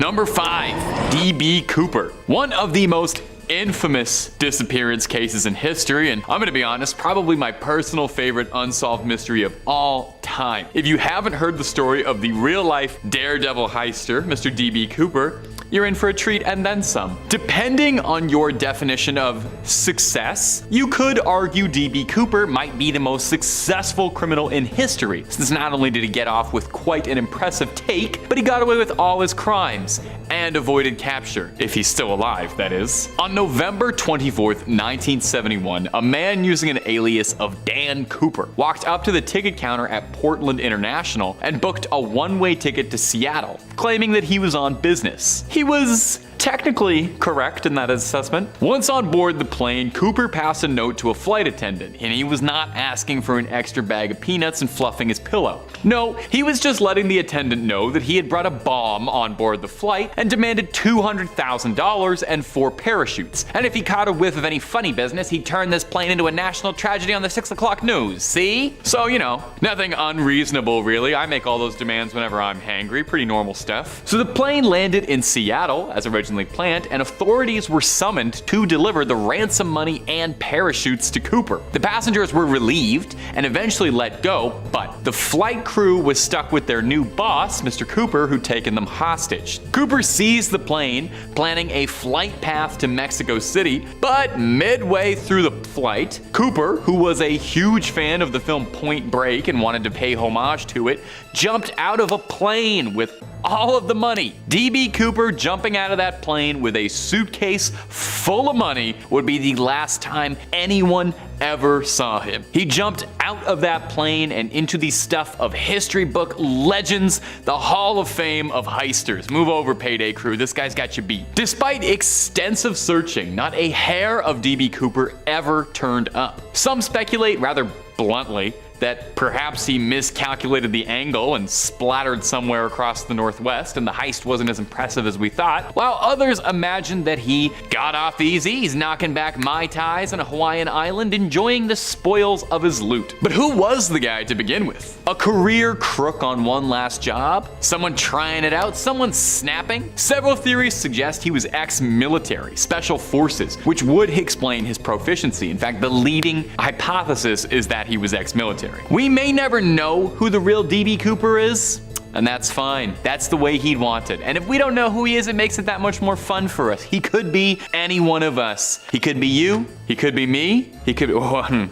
Number 5. D.B. Cooper. One of the most infamous disappearance cases in history, and I'm gonna be honest, probably my personal favorite unsolved mystery of all time. If you haven't heard the story of the real-life daredevil heister, Mr. D.B. Cooper, you're in for a treat and then some. Depending on your definition of success, you could argue D.B. Cooper might be the most successful criminal in history, since not only did he get off with quite an impressive take, but he got away with all his crimes and avoided capture, if he's still alive, that is. On November 24th, 1971, a man using an alias of Dan Cooper walked up to the ticket counter at Portland International and booked a one-way ticket to Seattle, claiming that he was on business. He was technically correct in that assessment. Once on board the plane, Cooper passed a note to a flight attendant, and he was not asking for an extra bag of peanuts and fluffing his pillow. No, he was just letting the attendant know that he had brought a bomb on board the flight and demanded $200,000 and 4 parachutes. And if he caught a whiff of any funny business, he'd turn this plane into a national tragedy on the 6 o'clock news, see? So, you know, nothing unreasonable really. I make all those demands whenever I'm hangry, pretty normal stuff. So the plane landed in Seattle, as originally planned, and authorities were summoned to deliver the ransom money and parachutes to Cooper. The passengers were relieved and eventually let go, but the flight crew was stuck with their new boss, Mr. Cooper, who'd taken them hostage. Cooper seized the plane, planning a flight path to Mexico City, but midway through the flight, Cooper, who was a huge fan of the film Point Break and wanted to pay homage to it, jumped out of a plane with all of the money. D.B. Cooper jumping out of that plane with a suitcase full of money would be the last time anyone ever saw him. He jumped out of that plane and into the stuff of history book legends, the Hall of Fame of heisters. Move over, Payday crew, this guy's got you beat. Despite extensive searching, not a hair of D.B. Cooper ever turned up. Some speculate, rather bluntly, that perhaps he miscalculated the angle and splattered somewhere across the northwest and the heist wasn't as impressive as we thought, while others imagined that he got off easy, he's knocking back Mai Tais on a Hawaiian island, enjoying the spoils of his loot. But who was the guy to begin with? A career crook on one last job? Someone trying it out? Someone snapping? Several theories suggest he was ex-military, special forces, which would explain his proficiency. In fact, the leading hypothesis is that he was ex-military. We may never know who the real D.B. Cooper is, and that's fine. That's the way he'd want it. And if we don't know who he is, it makes it that much more fun for us. He could be any one of us. He could be you, he could be me, he could be...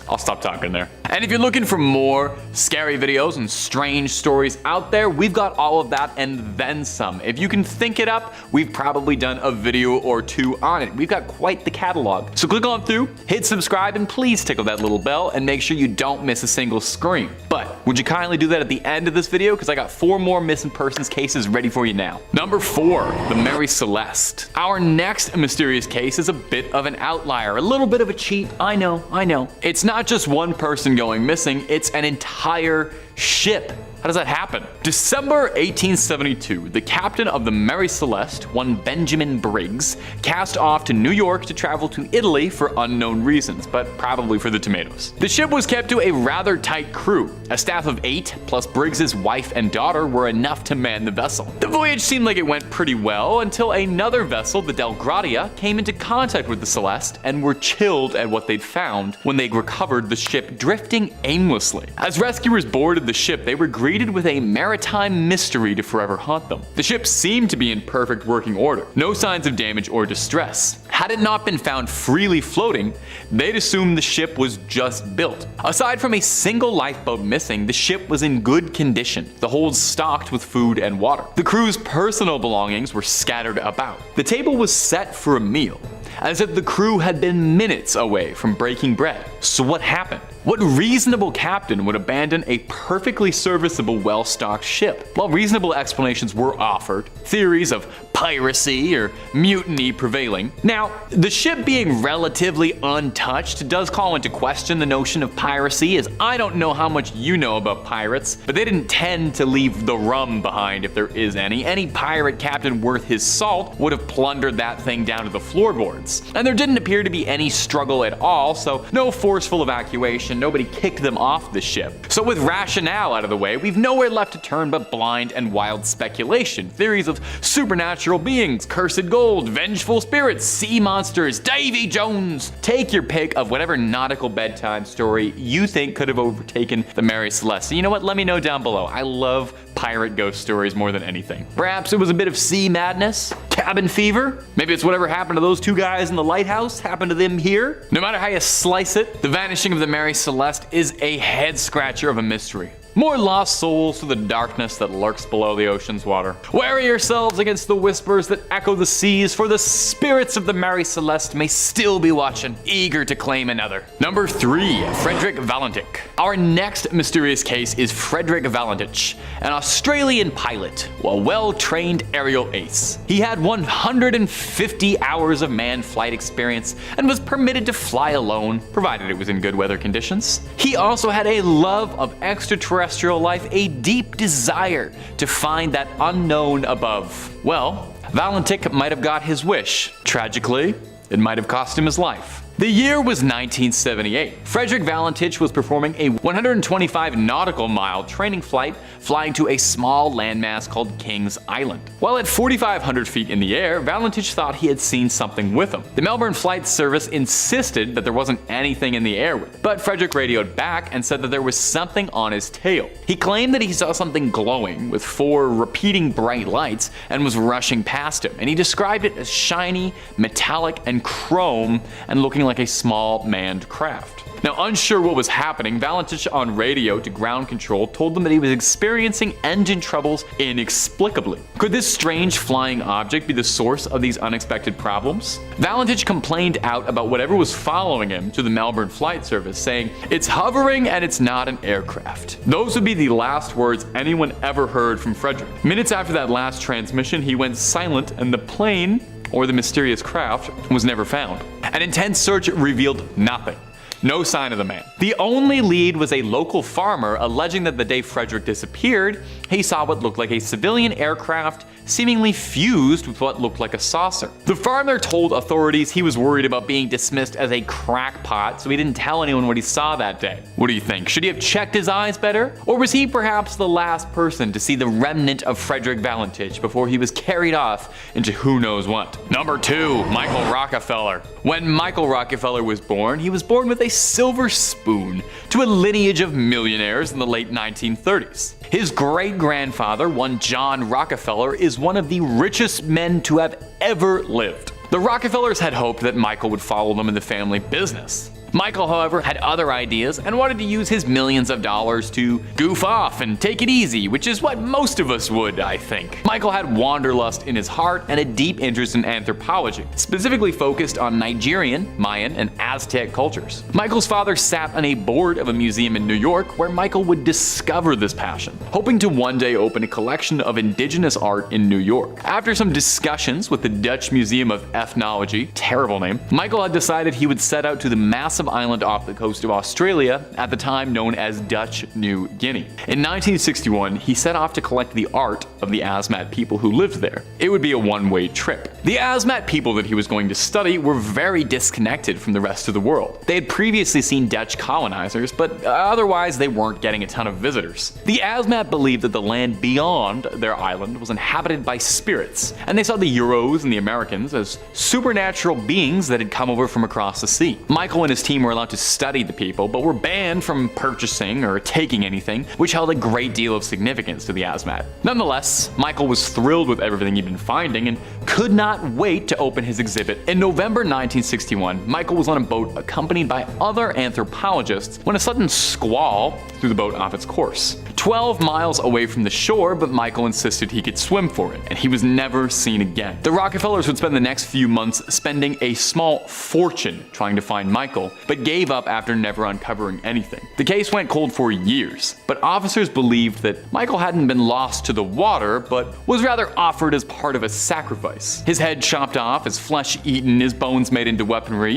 I'll stop talking there. And if you're looking for more scary videos and strange stories out there, we've got all of that and then some. If you can think it up, we've probably done a video or 2 on it. We've got quite the catalog. So click on through, hit subscribe, and please tickle that little bell and make sure you don't miss a single scream. But would you kindly do that at the end of this video? Because I got 4 more missing persons cases ready for you now. Number 4, the Mary Celeste. Our next mysterious case is a bit of an outlier, a little bit of a cheat. I know. It's not just one person going missing, it's an entire ship. How does that happen? December 1872, the captain of the Mary Celeste, one Benjamin Briggs, cast off to New York to travel to Italy for unknown reasons, but probably for the tomatoes. The ship was kept to a rather tight crew. A staff of 8, plus Briggs's wife and daughter, were enough to man the vessel. The voyage seemed like it went pretty well until another vessel, the Del Gratia, came into contact with the Celeste and were chilled at what they'd found when they recovered the ship drifting aimlessly. As rescuers boarded the ship, they were greeted with a maritime mystery to forever haunt them. The ship seemed to be in perfect working order, no signs of damage or distress. Had it not been found freely floating, they'd assumed the ship was just built. Aside from a single lifeboat missing, the ship was in good condition, the holds stocked with food and water. The crew's personal belongings were scattered about. The table was set for a meal, as if the crew had been minutes away from breaking bread. So what happened? What reasonable captain would abandon a perfectly serviceable, well-stocked ship? While reasonable explanations were offered, theories of piracy or mutiny prevailing. Now, the ship being relatively untouched does call into question the notion of piracy, as I don't know how much you know about pirates, but they didn't tend to leave the rum behind if there is any. Any pirate captain worth his salt would have plundered that thing down to the floorboards. And there didn't appear to be any struggle at all, so no forceful evacuation, investigation, nobody kicked them off the ship. So with rationale out of the way, we've nowhere left to turn but blind and wild speculation. Theories of supernatural beings, cursed gold, vengeful spirits, sea monsters, Davy Jones. Take your pick of whatever nautical bedtime story you think could have overtaken the Mary Celeste. You know what? Let me know down below. I love pirate ghost stories more than anything. Perhaps it was a bit of sea madness? Cabin fever? Maybe it's whatever happened to those two guys in the lighthouse happened to them here? No matter how you slice it, the vanishing of the Mary Celeste is a head scratcher of a mystery. More lost souls to the darkness that lurks below the ocean's water. Wary yourselves against the whispers that echo the seas, for the spirits of the Mary Celeste may still be watching, eager to claim another. Number 3. Frederick Valentich. Our next mysterious case is Frederick Valentich, an Australian pilot, a well-trained aerial ace. He had 150 hours of manned flight experience and was permitted to fly alone, provided it was in good weather conditions. He also had a love of extraterrestrial life, a deep desire to find that unknown above. Well, Valentich might have got his wish. Tragically, it might have cost him his life. The year was 1978. Frederick Valentich was performing a 125 nautical mile training flight flying to a small landmass called Kings Island. While at 4,500 feet in the air, Valentich thought he had seen something with him. The Melbourne Flight Service insisted that there wasn't anything in the air with him, but Frederick radioed back and said that there was something on his tail. He claimed that he saw something glowing with 4 repeating bright lights and was rushing past him, and he described it as shiny, metallic, and chrome and looking like a small manned craft. Now, unsure what was happening, Valentich on radio to ground control told them that he was experiencing engine troubles inexplicably. Could this strange flying object be the source of these unexpected problems? Valentich complained out about whatever was following him to the Melbourne Flight Service, saying, "It's hovering and it's not an aircraft." Those would be the last words anyone ever heard from Frederick. Minutes after that last transmission, he went silent and the plane, or the mysterious craft, was never found. An intense search revealed nothing. No sign of the man. The only lead was a local farmer alleging that the day Frederick disappeared, he saw what looked like a civilian aircraft seemingly fused with what looked like a saucer. The farmer told authorities he was worried about being dismissed as a crackpot, so he didn't tell anyone what he saw that day. What do you think? Should he have checked his eyes better? Or was he perhaps the last person to see the remnant of Frederick Valentich before he was carried off into who knows what? Number 2. Michael Rockefeller. When Michael Rockefeller was born, he was born with a silver spoon to a lineage of millionaires in the late 1930s. His great-grandfather, one John Rockefeller, is one of the richest men to have ever lived. The Rockefellers had hoped that Michael would follow them in the family business. Michael, however, had other ideas and wanted to use his millions of dollars to goof off and take it easy, which is what most of us would, I think. Michael had wanderlust in his heart and a deep interest in anthropology, specifically focused on Nigerian, Mayan, and Aztec cultures. Michael's father sat on a board of a museum in New York where Michael would discover this passion, hoping to one day open a collection of indigenous art in New York. After some discussions with the Dutch Museum of Ethnology, terrible name, Michael had decided he would set out to the massive island off the coast of Australia, at the time known as Dutch New Guinea. In 1961, he set off to collect the art of the Asmat people who lived there. It would be a one-way trip. The Asmat people that he was going to study were very disconnected from the rest of the world. They had previously seen Dutch colonizers, but otherwise they weren't getting a ton of visitors. The Asmat believed that the land beyond their island was inhabited by spirits, and they saw the Euros and the Americans as supernatural beings that had come over from across the sea. Michael and his team were allowed to study the people, but were banned from purchasing or taking anything, which held a great deal of significance to the Asmat. Nonetheless, Michael was thrilled with everything he'd been finding and could not wait to open his exhibit. In November 1961, Michael was on a boat accompanied by other anthropologists when a sudden squall threw the boat off its course. 12 miles away from the shore, but Michael insisted he could swim for it, and he was never seen again. The Rockefellers would spend the next few months spending a small fortune trying to find Michael, but gave up after never uncovering anything. The case went cold for years, but officers believed that Michael hadn't been lost to the water, but was rather offered as part of a sacrifice. His head chopped off, his flesh eaten, his bones made into weaponry,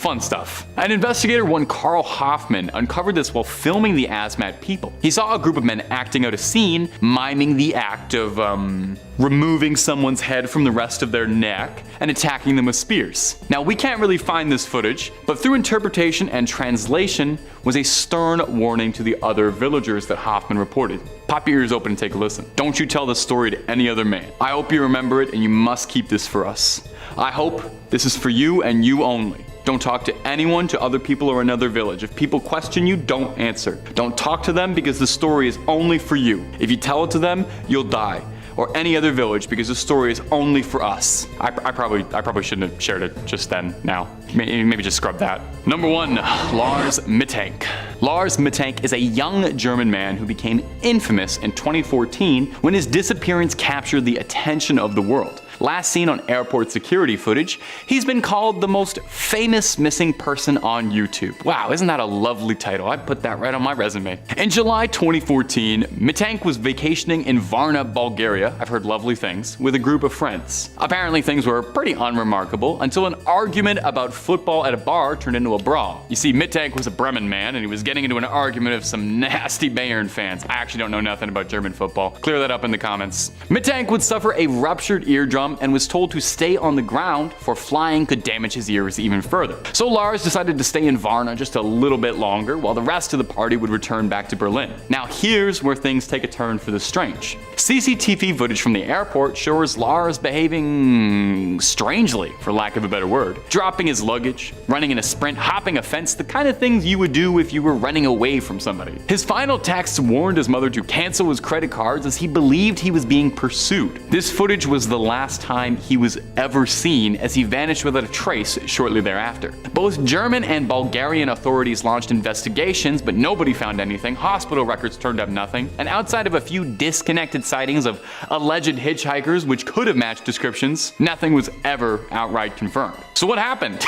Fun stuff. An investigator, one Carl Hoffman, uncovered this while filming the Asmat people. He saw a group of men acting out a scene, miming the act of, removing someone's head from the rest of their neck and attacking them with spears. Now, we can't really find this footage, but through interpretation and translation was a stern warning to the other villagers that Hoffman reported. Pop your ears open and take a listen. Don't you tell this story to any other man. I hope you remember it, and you must keep this for us. I hope this is for you and you only. Don't talk to anyone, to other people, or another village. If people question you, don't answer. Don't talk to them because the story is only for you. If you tell it to them, you'll die. Or any other village, because the story is only for us. I probably shouldn't have shared it just then. Now, maybe just scrub that. Number 1, Lars Mittank. Lars Mittank is a young German man who became infamous in 2014 when his disappearance captured the attention of the world. Last seen on airport security footage, he's been called the most famous missing person on YouTube. Wow, isn't that a lovely title? I'd put that right on my resume. In July 2014, Mittank was vacationing in Varna, Bulgaria, I've heard lovely things, with a group of friends. Apparently things were pretty unremarkable until an argument about football at a bar turned into a brawl. You see, Mittank was a Bremen man and he was getting into an argument with some nasty Bayern fans. I actually don't know nothing about German football. Clear that up in the comments. Mittank would suffer a ruptured eardrum and was told to stay on the ground, for flying could damage his ears even further. So Lars decided to stay in Varna just a little bit longer while the rest of the party would return back to Berlin. Now here's where things take a turn for the strange. CCTV footage from the airport shows Lars behaving strangely, for lack of a better word. Dropping his luggage, running in a sprint, hopping a fence, the kind of things you would do if you were running away from somebody. His final texts warned his mother to cancel his credit cards as he believed he was being pursued. This footage was the last time he was ever seen, as he vanished without a trace shortly thereafter. Both German and Bulgarian authorities launched investigations, but nobody found anything. Hospital records turned up nothing, and outside of a few disconnected sightings of alleged hitchhikers which could have matched descriptions, nothing was ever outright confirmed. So what happened?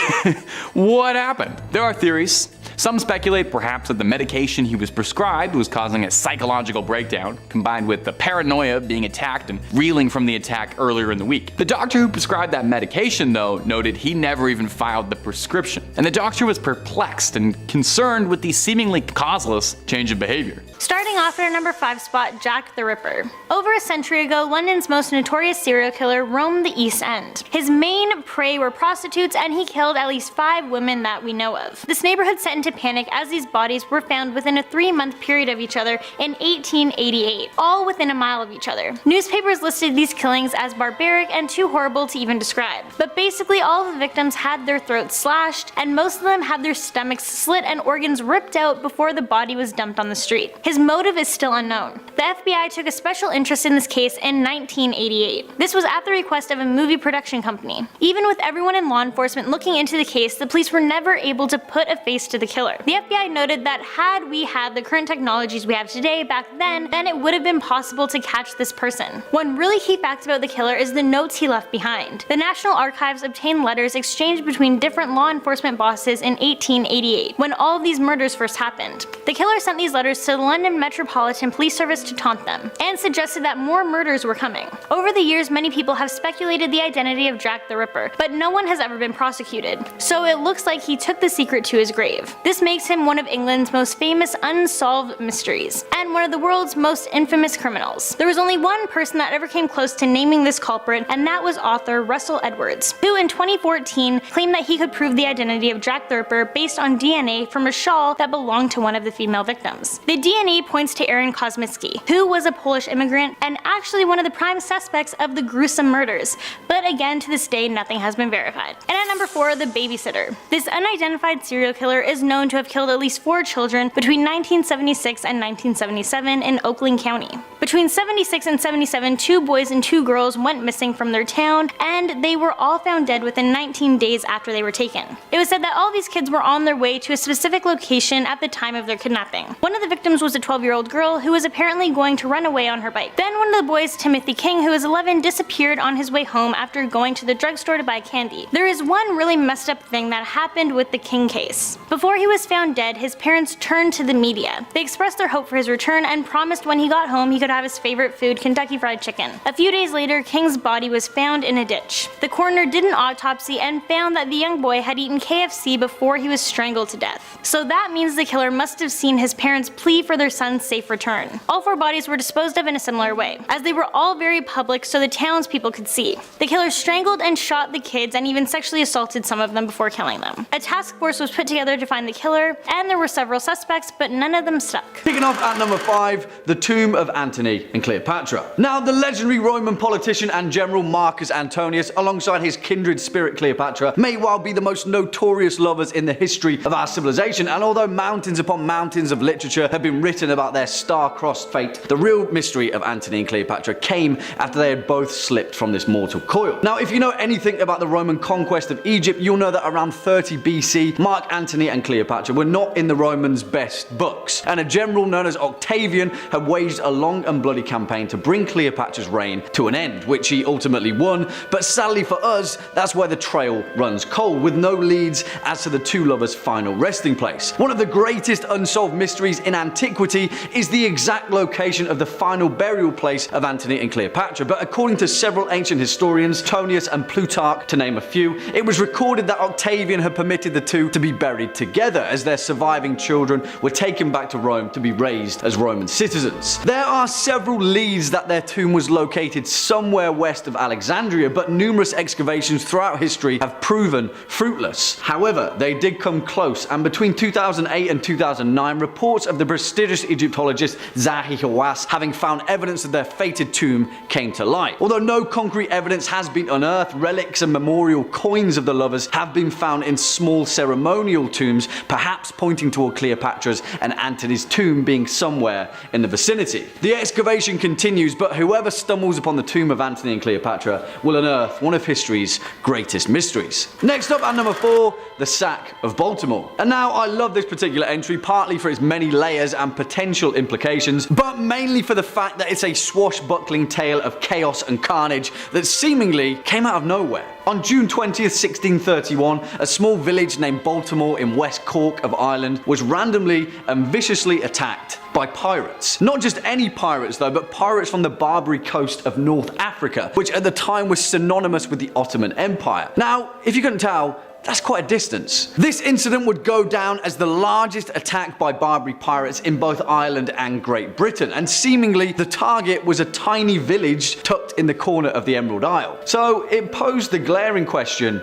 What happened? There are theories. Some speculate perhaps that the medication he was prescribed was causing a psychological breakdown, combined with the paranoia of being attacked and reeling from the attack earlier in the week. The doctor who prescribed that medication, though, noted he never even filed the prescription, and the doctor was perplexed and concerned with the seemingly causeless change of behavior. Starting off at our number 5 spot, Jack the Ripper. Over a century ago, London's most notorious serial killer roamed the East End. His main prey were prostitutes, and he killed at least 5 women that we know of. This neighborhood set into panic as these bodies were found within a 3-month period of each other in 1888, all within a mile of each other. Newspapers listed these killings as barbaric and too horrible to even describe. But basically all of the victims had their throats slashed, and most of them had their stomachs slit and organs ripped out before the body was dumped on the street. His motive is still unknown. The FBI took a special interest in this case in 1988. This was at the request of a movie production company. Even with everyone in law enforcement looking into the case, the police were never able to put a face to the killer. The FBI noted that had we had the current technologies we have today back then it would have been possible to catch this person. One really key fact about the killer is the notes he left behind. The National Archives obtained letters exchanged between different law enforcement bosses in 1888, when all of these murders first happened. The killer sent these letters to the London Metropolitan Police Service to taunt them, and suggested that more murders were coming. Over the years, many people have speculated the identity of Jack the Ripper, but no one has ever been prosecuted, so it looks like he took the secret to his grave. This makes him one of England's most famous unsolved mysteries, and one of the world's most infamous criminals. There was only one person that ever came close to naming this culprit, and that was author Russell Edwards, who in 2014 claimed that he could prove the identity of Jack the Ripper based on DNA from a shawl that belonged to one of the female victims. The DNA points to Aaron Kosmicki, who was a Polish immigrant and actually one of the prime suspects of the gruesome murders, but again to this day nothing has been verified. And at number 4, the babysitter. This unidentified serial killer is known to have killed at least 4 children between 1976 and 1977 in Oakland County. Between 76 and 77, 2 boys and 2 girls went missing from their town, and they were all found dead within 19 days after they were taken. It was said that all these kids were on their way to a specific location at the time of their kidnapping. One of the victims was a 12-year-old girl who was apparently going to run away on her bike. Then one of the boys, Timothy King, who was 11, disappeared on his way home after after going to the drugstore to buy candy. There is one really messed up thing that happened with the King case. Before he was found dead, his parents turned to the media. They expressed their hope for his return and promised when he got home he could have his favorite food, Kentucky Fried Chicken. A few days later, King's body was found in a ditch. The coroner did an autopsy and found that the young boy had eaten KFC before he was strangled to death. So that means the killer must have seen his parents plead for their son's safe return. All 4 bodies were disposed of in a similar way, as they were all very public so the townspeople could see. The killer strangled and shot the kids and even sexually assaulted some of them before killing them. A task force was put together to find the killer, and there were several suspects, but none of them stuck. Kicking off at number 5, the tomb of Antony and Cleopatra. Now, the legendary Roman politician and general Marcus Antonius, alongside his kindred spirit Cleopatra, may well be the most notorious lovers in the history of our civilization, and although mountains upon mountains of literature have been written about their star-crossed fate, the real mystery of Antony and Cleopatra came after they had both slipped from this mortal coil. Now, if you know anything about the Roman conquest of Egypt, you'll know that around 30 BC, Mark Antony and Cleopatra were not in the Romans' best books, and a general known as Octavian had waged a long and bloody campaign to bring Cleopatra's reign to an end, which he ultimately won, but sadly for us, that's where the trail runs cold, with no leads as to the two lovers' final resting place. One of the greatest unsolved mysteries in antiquity is the exact location of the final burial place of Antony and Cleopatra, but according to several ancient historians, Tonius and Plutarch to name a few, it was recorded that Octavian had permitted the two to be buried together as their surviving children were taken back to Rome to be raised as Roman citizens. There are several leads that their tomb was located somewhere west of Alexandria, but numerous excavations throughout history have proven fruitless. However, they did come close, and between 2008 and 2009, reports of the prestigious Egyptologist Zahi Hawass having found evidence of their fated tomb came to light. Although no concrete evidence has been unearthed, relics and memorial coins of the lovers have been found in small ceremonial tombs, perhaps pointing toward Cleopatra's and Antony's tomb being somewhere in the vicinity. The excavation continues, but whoever stumbles upon the tomb of Antony and Cleopatra will unearth one of history's greatest mysteries. Next up at number 4, the sack of Baltimore. And now I love this particular entry, partly for its many layers and potential implications, but mainly for the fact that it's a swashbuckling tale of chaos and carnage that seemingly came out of nowhere. On June 20th, 1631, a small village named Baltimore in West Cork of Ireland was randomly and viciously attacked by pirates. Not just any pirates though, but pirates from the Barbary coast of North Africa, which at the time was synonymous with the Ottoman Empire. Now, if you couldn't tell, that's quite a distance. This incident would go down as the largest attack by Barbary pirates in both Ireland and Great Britain, and seemingly the target was a tiny village tucked in the corner of the Emerald Isle. So it posed the glaring question,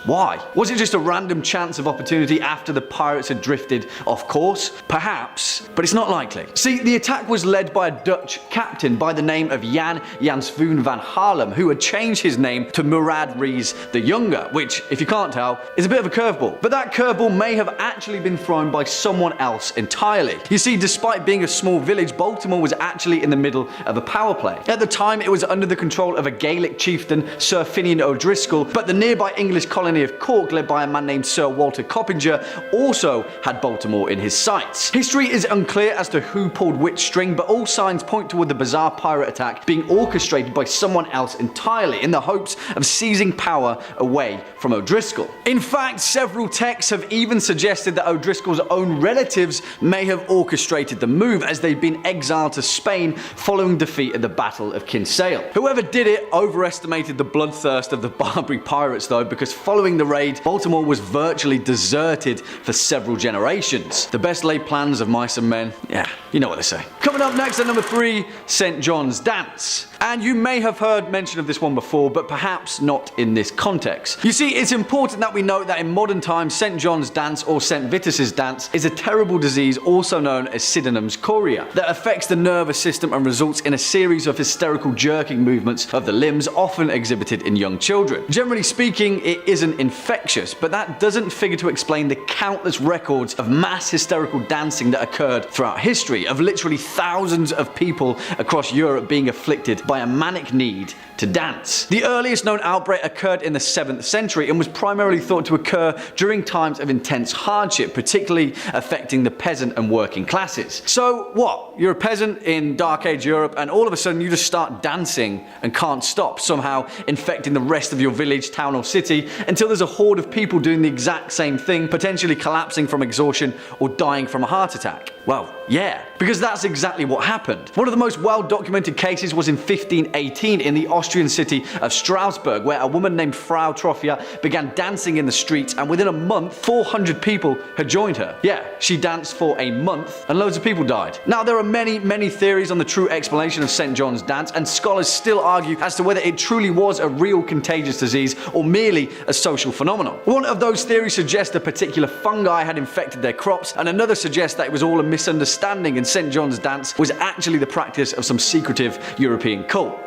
why? Was it just a random chance of opportunity after the pirates had drifted off course? Perhaps, but it's not likely. See, the attack was led by a Dutch captain by the name of Jan Jansvoon van Haarlem, who had changed his name to Murad Rees the Younger, which, if you can't tell, is a bit of a curveball. But that curveball may have actually been thrown by someone else entirely. You see, despite being a small village, Baltimore was actually in the middle of a power play. At the time, it was under the control of a Gaelic chieftain, Sir Finian O'Driscoll, but the nearby English colony of Cork, led by a man named Sir Walter Coppinger, also had Baltimore in his sights. History is unclear as to who pulled which string, but all signs point toward the bizarre pirate attack being orchestrated by someone else entirely, in the hopes of seizing power away from O'Driscoll. In fact, several texts have even suggested that O'Driscoll's own relatives may have orchestrated the move, as they'd been exiled to Spain following defeat at the Battle of Kinsale. Whoever did it overestimated the bloodthirst of the Barbary pirates though, because following the raid, Baltimore was virtually deserted for several generations. The best laid plans of mice and men, yeah, you know what they say. Coming up next at number 3, St. John's Dance. And you may have heard mention of this one before, but perhaps not in this context. You see, it's important that we note that in modern times, St. John's Dance or St. Vitus's Dance is a terrible disease also known as Sydenham's chorea that affects the nervous system and results in a series of hysterical jerking movements of the limbs, often exhibited in young children. Generally speaking, it isn't infectious, but that doesn't figure to explain the countless records of mass hysterical dancing that occurred throughout history, of literally thousands of people across Europe being afflicted by a manic need to dance. The earliest known outbreak occurred in the 7th century and was primarily thought to occur during times of intense hardship, particularly affecting the peasant and working classes. So what? You're a peasant in Dark Age Europe and all of a sudden you just start dancing and can't stop, somehow infecting the rest of your village, town or city until there's a horde of people doing the exact same thing, potentially collapsing from exhaustion or dying from a heart attack. Well, yeah, because that's exactly what happened. One of the most well-documented cases was in 1518 in the Austrian city of Strasbourg, where a woman named Frau Troffia began dancing in the streets, and within a month, 400 people had joined her. Yeah, she danced for a month, and loads of people died. Now, there are many theories on the true explanation of St. John's dance, and scholars still argue as to whether it truly was a real contagious disease or merely a social phenomenon. One of those theories suggests a particular fungi had infected their crops, and another suggests that it was all a misunderstanding and St. John's dance was actually the practice of some secretive European cult.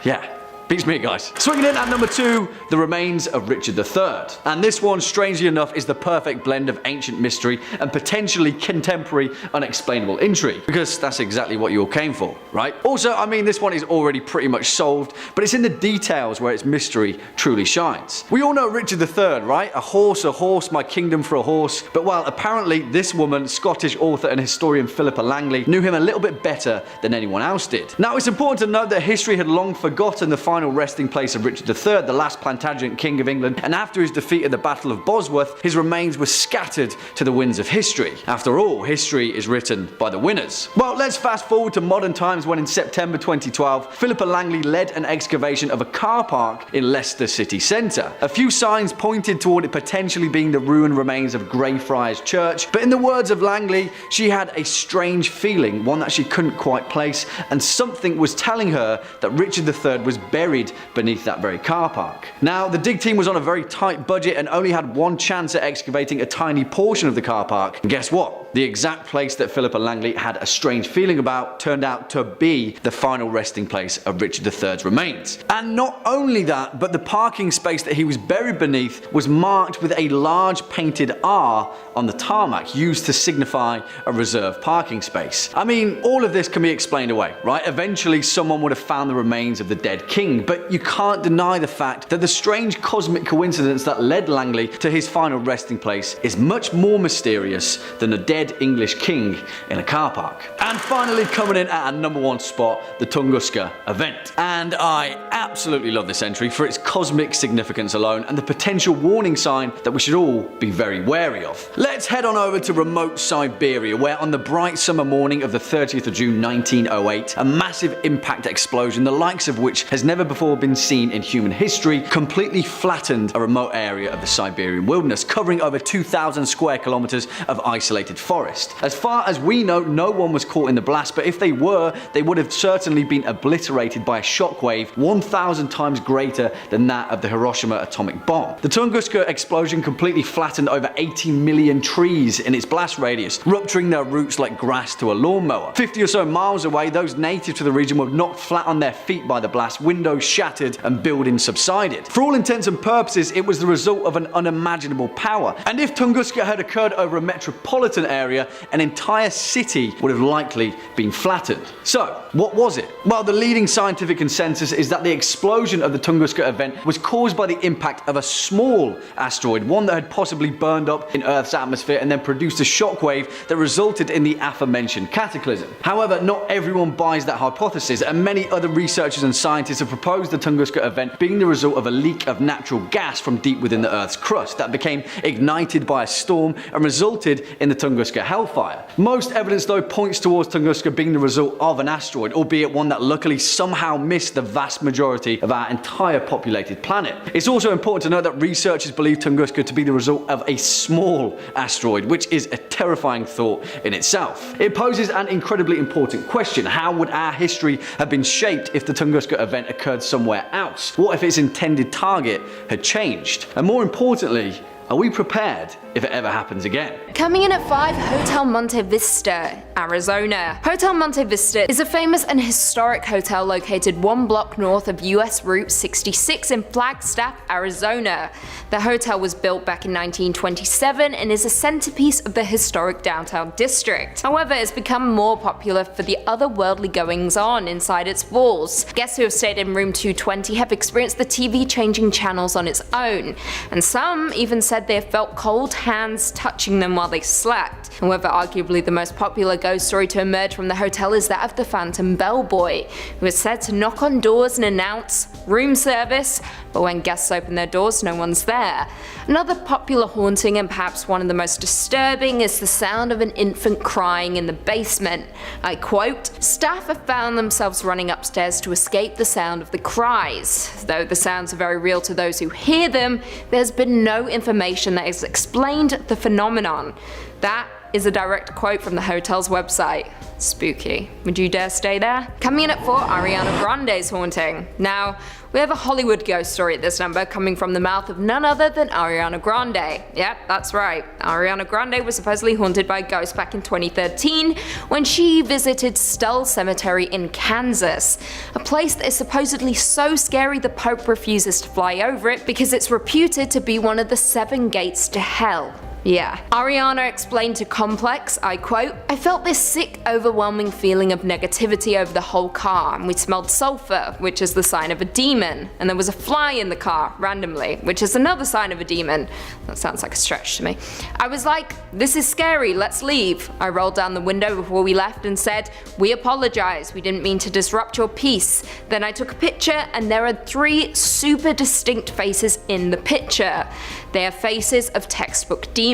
Yeah. Beats me, guys. Swinging in at number 2, the remains of Richard III. And this one, strangely enough, is the perfect blend of ancient mystery and potentially contemporary unexplainable intrigue. Because that's exactly what you all came for, right? Also, I mean, this one is already pretty much solved, but it's in the details where its mystery truly shines. We all know Richard III, right? A horse, my kingdom for a horse. But well, apparently this woman, Scottish author and historian Philippa Langley, knew him a little bit better than anyone else did. Now, it's important to note that history had long forgotten the final resting place of Richard III, the last Plantagenet king of England, and after his defeat at the Battle of Bosworth, his remains were scattered to the winds of history. After all, history is written by the winners. Well, let's fast forward to modern times when in September 2012, Philippa Langley led an excavation of a car park in Leicester city centre. A few signs pointed toward it potentially being the ruined remains of Greyfriars Church, but in the words of Langley, she had a strange feeling, one that she couldn't quite place, and something was telling her that Richard III was buried beneath that very car park. Now, the dig team was on a very tight budget and only had one chance at excavating a tiny portion of the car park. And guess what? The exact place that Philippa Langley had a strange feeling about turned out to be the final resting place of Richard III's remains. And not only that, but the parking space that he was buried beneath was marked with a large painted R on the tarmac, used to signify a reserved parking space. I mean, all of this can be explained away, right? Eventually, someone would have found the remains of the dead king, but you can't deny the fact that the strange cosmic coincidence that led Langley to his final resting place is much more mysterious than a dead English king in a car park. And finally, coming in at our number 1 spot, the Tunguska event. And I absolutely love this entry for its cosmic significance alone and the potential warning sign that we should all be very wary of. Let's head on over to remote Siberia, where on the bright summer morning of the 30th of June 1908, a massive impact explosion, the likes of which has never before been seen in human history, completely flattened a remote area of the Siberian wilderness, covering over 2,000 square kilometers of isolated forest. As far as we know, no one was caught in the blast, but if they were, they would have certainly been obliterated by a shockwave 1,000 times greater than that of the Hiroshima atomic bomb. The Tunguska explosion completely flattened over 80 million trees in its blast radius, rupturing their roots like grass to a lawnmower. 50 or so miles away, those native to the region were knocked flat on their feet by the blast, windows shattered and buildings subsided. For all intents and purposes, it was the result of an unimaginable power. And if Tunguska had occurred over a metropolitan area, an entire city would have likely been flattened. So, what was it? Well, the leading scientific consensus is that the explosion of the Tunguska event was caused by the impact of a small asteroid, one that had possibly burned up in Earth's atmosphere and then produced a shockwave that resulted in the aforementioned cataclysm. However, not everyone buys that hypothesis, and many other researchers and scientists have proposed the Tunguska event being the result of a leak of natural gas from deep within the Earth's crust that became ignited by a storm and resulted in the Tunguska hellfire. Most evidence, though, points towards Tunguska being the result of an asteroid, albeit one that luckily somehow missed the vast majority of our entire populated planet. It's also important to note that researchers believe Tunguska to be the result of a small asteroid, which is a terrifying thought in itself. It poses an incredibly important question. How would our history have been shaped if the Tunguska event occurred somewhere else? What if its intended target had changed? And more importantly, Are we prepared if it ever happens again? Coming in at 5, Hotel Monte Vista, Arizona. Hotel Monte Vista is a famous and historic hotel located 1 block north of US Route 66 in Flagstaff, Arizona. The hotel was built back in 1927 and is a centerpiece of the historic downtown district. However, it's become more popular for the otherworldly goings-on inside its walls. Guests who have stayed in room 220 have experienced the TV changing channels on its own, and some even said they have felt cold hands touching them while they slept. However, arguably the most popular ghost story to emerge from the hotel is that of the Phantom Bellboy, who is said to knock on doors and announce room service, but when guests open their doors, no one's there. Another popular haunting, and perhaps one of the most disturbing, is the sound of an infant crying in the basement. I quote, "Staff have found themselves running upstairs to escape the sound of the cries. Though the sounds are very real to those who hear them, there's been no information that has explained the phenomenon." That is a direct quote from the hotel's website. Spooky. Would you dare stay there? Coming in at 4, Ariana Grande's haunting. Now, we have a Hollywood ghost story at this number coming from the mouth of none other than Ariana Grande. Yep, that's right. Ariana Grande was supposedly haunted by a ghost back in 2013 when she visited Stull Cemetery in Kansas, a place that is supposedly so scary the Pope refuses to fly over it because it's reputed to be one of the 7 gates to hell. Yeah. Ariana explained to Complex, I quote, "I felt this sick, overwhelming feeling of negativity over the whole car, and we smelled sulfur, which is the sign of a demon, and there was a fly in the car, randomly, which is another sign of a demon." That sounds like a stretch to me. "I was like, this is scary, let's leave." I rolled down the window before we left and said, "We apologize, we didn't mean to disrupt your peace." Then I took a picture, and there are 3 super distinct faces in the picture. They are faces of textbook demons.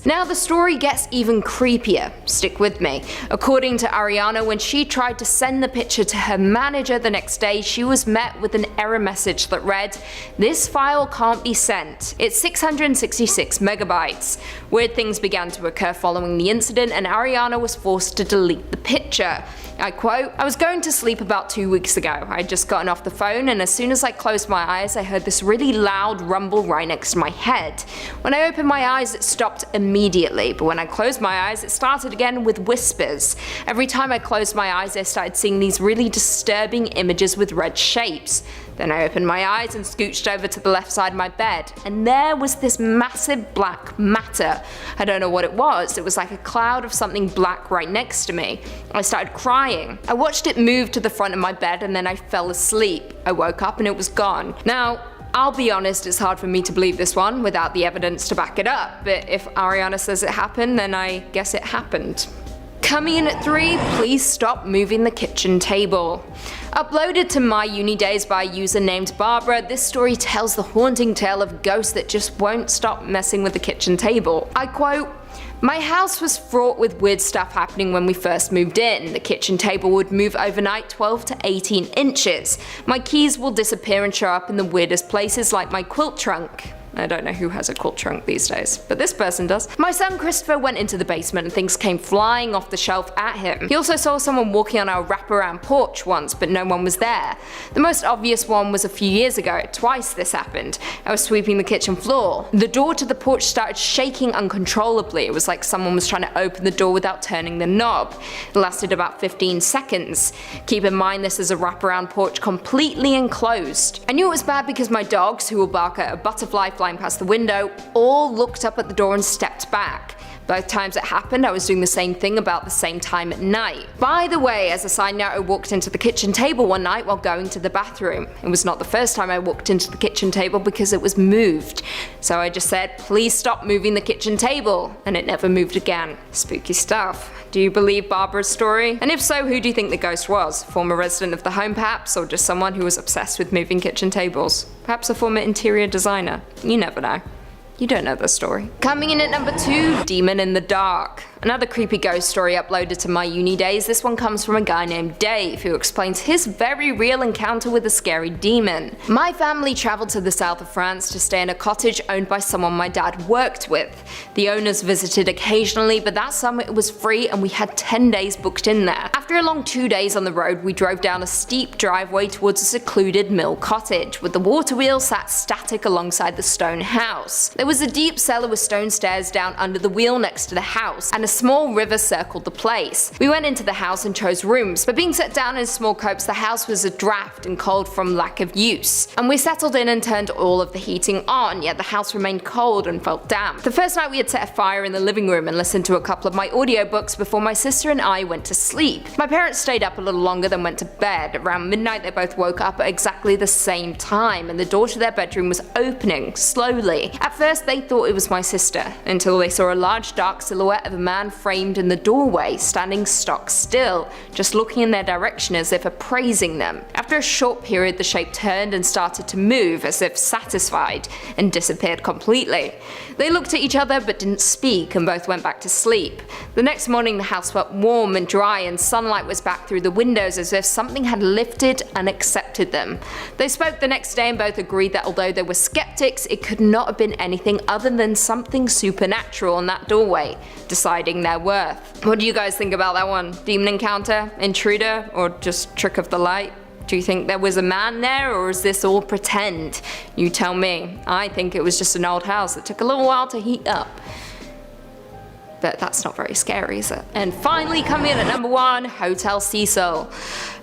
Now the story gets even creepier. Stick with me. According to Ariana, when she tried to send the picture to her manager the next day, she was met with an error message that read, "This file can't be sent. It's 666 megabytes. Weird things began to occur following the incident, and Ariana was forced to delete the picture. I quote, "I was going to sleep about 2 weeks ago. I had just gotten off the phone, and as soon as I closed my eyes, I heard this really loud rumble right next to my head. When I opened my eyes, it stopped immediately, but when I closed my eyes, it started again with whispers. Every time I closed my eyes, I started seeing these really disturbing images with red shapes. Then I opened my eyes and scooched over to the left side of my bed, and there was this massive black matter. I don't know what it was. It was like a cloud of something black right next to me. I started crying. I watched it move to the front of my bed, and then I fell asleep. I woke up and it was gone." Now, I'll be honest, it's hard for me to believe this one without the evidence to back it up, but if Ariana says it happened, then I guess it happened. Coming in at 3, please stop moving the kitchen table. Uploaded to my uni days by a user named Barbara, this story tells the haunting tale of ghosts that just won't stop messing with the kitchen table. I quote, "My house was fraught with weird stuff happening when we first moved in. The kitchen table would move overnight 12 to 18 inches. My keys will disappear and show up in the weirdest places like my quilt trunk." I don't know who has a quilt trunk these days, but this person does. "My son Christopher went into the basement and things came flying off the shelf at him. He also saw someone walking on our wraparound porch once, but no one was there. The most obvious one was a few years ago. Twice this happened. I was sweeping the kitchen floor. The door to the porch started shaking uncontrollably. It was like someone was trying to open the door without turning the knob. It lasted about 15 seconds. Keep in mind this is a wraparound porch completely enclosed. I knew it was bad because my dogs, who will bark at a butterfly flying past the window, all looked up at the door and stepped back. Both times it happened, I was doing the same thing about the same time at night. By the way, as a side note, I walked into the kitchen table one night while going to the bathroom. It was not the first time I walked into the kitchen table because it was moved. So I just said, please stop moving the kitchen table, and it never moved again. Spooky stuff. Do you believe Barbara's story? And if so, who do you think the ghost was? Former resident of the home perhaps, or just someone who was obsessed with moving kitchen tables? Perhaps a former interior designer? You never know. You don't know the story. Coming in at number 2, Demon in the Dark. Another creepy ghost story uploaded to my uni days. This one comes from a guy named Dave, who explains his very real encounter with a scary demon. My family traveled to the south of France to stay in a cottage owned by someone my dad worked with. The owners visited occasionally, but that summer it was free and we had 10 days booked in there. After a long 2 days on the road, we drove down a steep driveway towards a secluded mill cottage, with the water wheel sat static alongside the stone house. There was a deep cellar with stone stairs down under the wheel next to the house, and a small river circled the place. We went into the house and chose rooms, but being set down in small copes, the house was a draft and cold from lack of use. And we settled in and turned all of the heating on, yet the house remained cold and felt damp. The first night we had set a fire in the living room and listened to a couple of my audiobooks before my sister and I went to sleep. My parents stayed up a little longer than went to bed. Around midnight they both woke up at exactly the same time, and the door to their bedroom was opening slowly. At first they thought it was my sister, until they saw a large dark silhouette of a man framed in the doorway, standing stock still, just looking in their direction as if appraising them. After a short period the shape turned and started to move as if satisfied, and disappeared completely. They looked at each other but didn't speak, and both went back to sleep. The next morning the house felt warm and dry, and sunlight was back through the windows as if something had lifted and accepted them. They spoke the next day and both agreed that although they were skeptics, it could not have been anything other than something supernatural in that doorway, deciding their worth. What do you guys think about that one? Demon encounter? Intruder? Or just trick of the light? Do you think there was a man there, or is this all pretend? You tell me. I think it was just an old house that took a little while to heat up. But that's not very scary, is it? And finally, coming in at number 1, Hotel Cecil.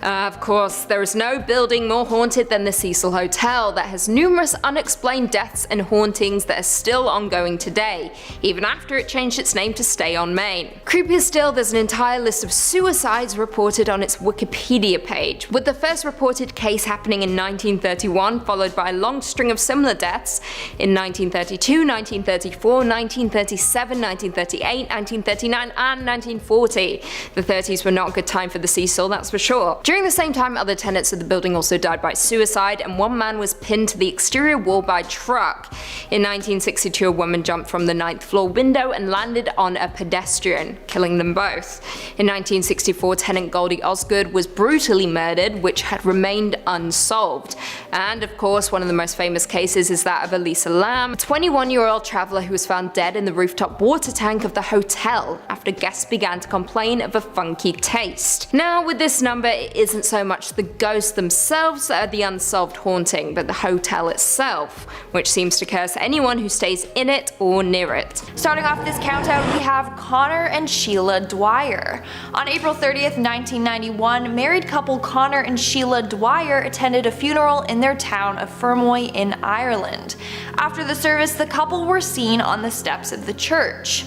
Of course, there is no building more haunted than the Cecil Hotel that has numerous unexplained deaths and hauntings that are still ongoing today, even after it changed its name to Stay on Main. Creepier still, there's an entire list of suicides reported on its Wikipedia page, with the first reported case happening in 1931, followed by a long string of similar deaths in 1932, 1934, 1937, 1938, 1939 and 1940. The 30s were not a good time for the Cecil, that's for sure. During the same time, other tenants of the building also died by suicide, and one man was pinned to the exterior wall by a truck. In 1962, a woman jumped from the 9th floor window and landed on a pedestrian, killing them both. In 1964, tenant Goldie Osgood was brutally murdered, which had remained unsolved. And of course, one of the most famous cases is that of Elisa Lam, a 21-year-old traveler who was found dead in the rooftop water tank of the hotel after guests began to complain of a funky taste. Now, with this number, it isn't so much the ghosts themselves that are the unsolved haunting, but the hotel itself, which seems to curse anyone who stays in it or near it. Starting off this countdown, we have Conor and Sheila Dwyer. On April 30th, 1991, married couple Conor and Sheila Dwyer attended a funeral in their town of Fermoy in Ireland. After the service, the couple were seen on the steps of the church.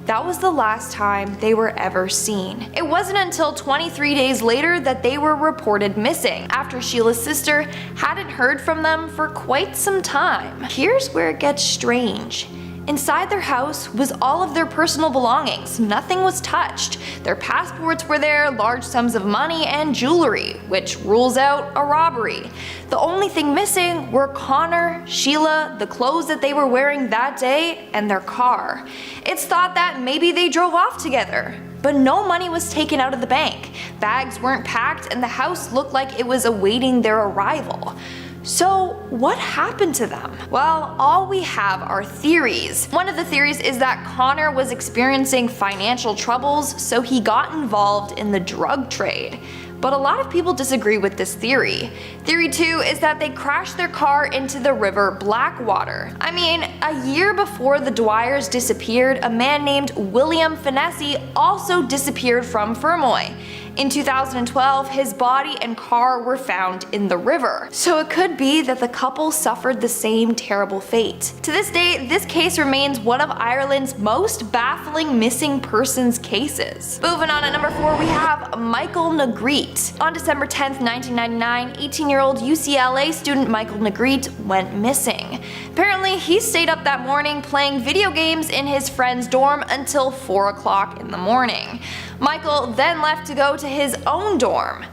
That was the last time they were ever seen. It wasn't until 23 days later that they were reported missing, after Sheila's sister hadn't heard from them for quite some time. Here's where it gets strange. Inside their house was all of their personal belongings. Nothing was touched. Their passports were there, large sums of money, and jewelry, which rules out a robbery. The only thing missing were Conor, Sheila, the clothes that they were wearing that day, and their car. It's thought that maybe they drove off together. But no money was taken out of the bank. Bags weren't packed, and the house looked like it was awaiting their arrival. So what happened to them? Well, all we have are theories. One of the theories is that Conor was experiencing financial troubles, so he got involved in the drug trade. But a lot of people disagree with this theory. Theory 2 is that they crashed their car into the river Blackwater. I mean, a year before the Dwyers disappeared, a man named William Fennessy also disappeared from Fermoy. In 2012, his body and car were found in the river. So it could be that the couple suffered the same terrible fate. To this day, this case remains one of Ireland's most baffling missing persons cases. Moving on, at number 4, we have Michael Negrete. On December 10th, 1999, 18-year-old UCLA student Michael Negrete went missing. Apparently, he stayed up that morning playing video games in his friend's dorm until 4 o'clock in the morning. Michael then left to go to his own dorm.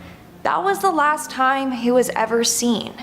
That was the last time he was ever seen.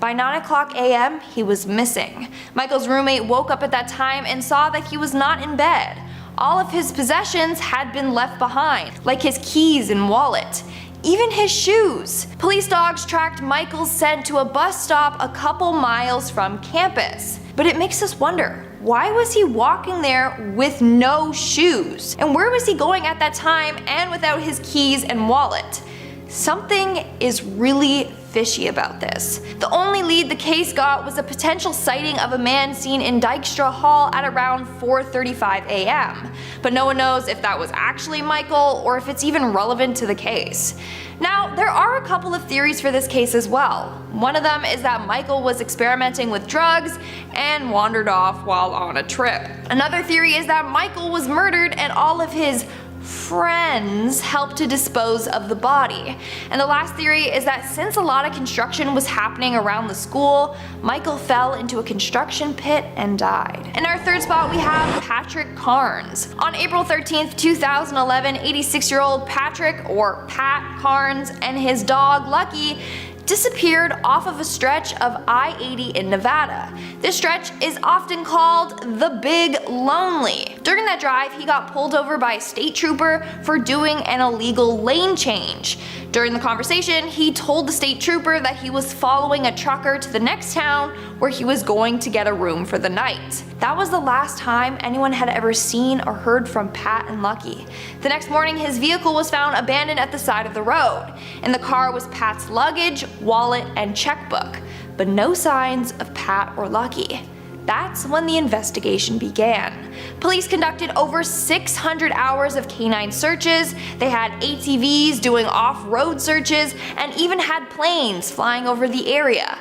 By 9 o'clock a.m., he was missing. Michael's roommate woke up at that time and saw that he was not in bed. All of his possessions had been left behind, like his keys and wallet. Even his shoes. Police dogs tracked Michael's scent to a bus stop a couple miles from campus. But it makes us wonder, why was he walking there with no shoes? And where was he going at that time and without his keys and wallet? Something is really fishy about this. The only lead the case got was a potential sighting of a man seen in Dykstra Hall at around 4:35 a.m. But no one knows if that was actually Michael or if it's even relevant to the case. Now, there are a couple of theories for this case as well. One of them is that Michael was experimenting with drugs and wandered off while on a trip. Another theory is that Michael was murdered and all of his friends helped to dispose of the body. And the last theory is that since a lot of construction was happening around the school, Michael fell into a construction pit and died. In our third spot, we have Patrick Carnes. On April 13th, 2011, 86-year-old Patrick, or Pat Carnes, and his dog Lucky disappeared off of a stretch of I-80 in Nevada. This stretch is often called the Big Lonely. During that drive, he got pulled over by a state trooper for doing an illegal lane change. During the conversation, he told the state trooper that he was following a trucker to the next town where he was going to get a room for the night. That was the last time anyone had ever seen or heard from Pat and Lucky. The next morning, his vehicle was found abandoned at the side of the road. In the car was Pat's luggage, wallet, and checkbook, but no signs of Pat or Lucky. That's when the investigation began. Police conducted over 600 hours of canine searches, they had ATVs doing off-road searches, and even had planes flying over the area.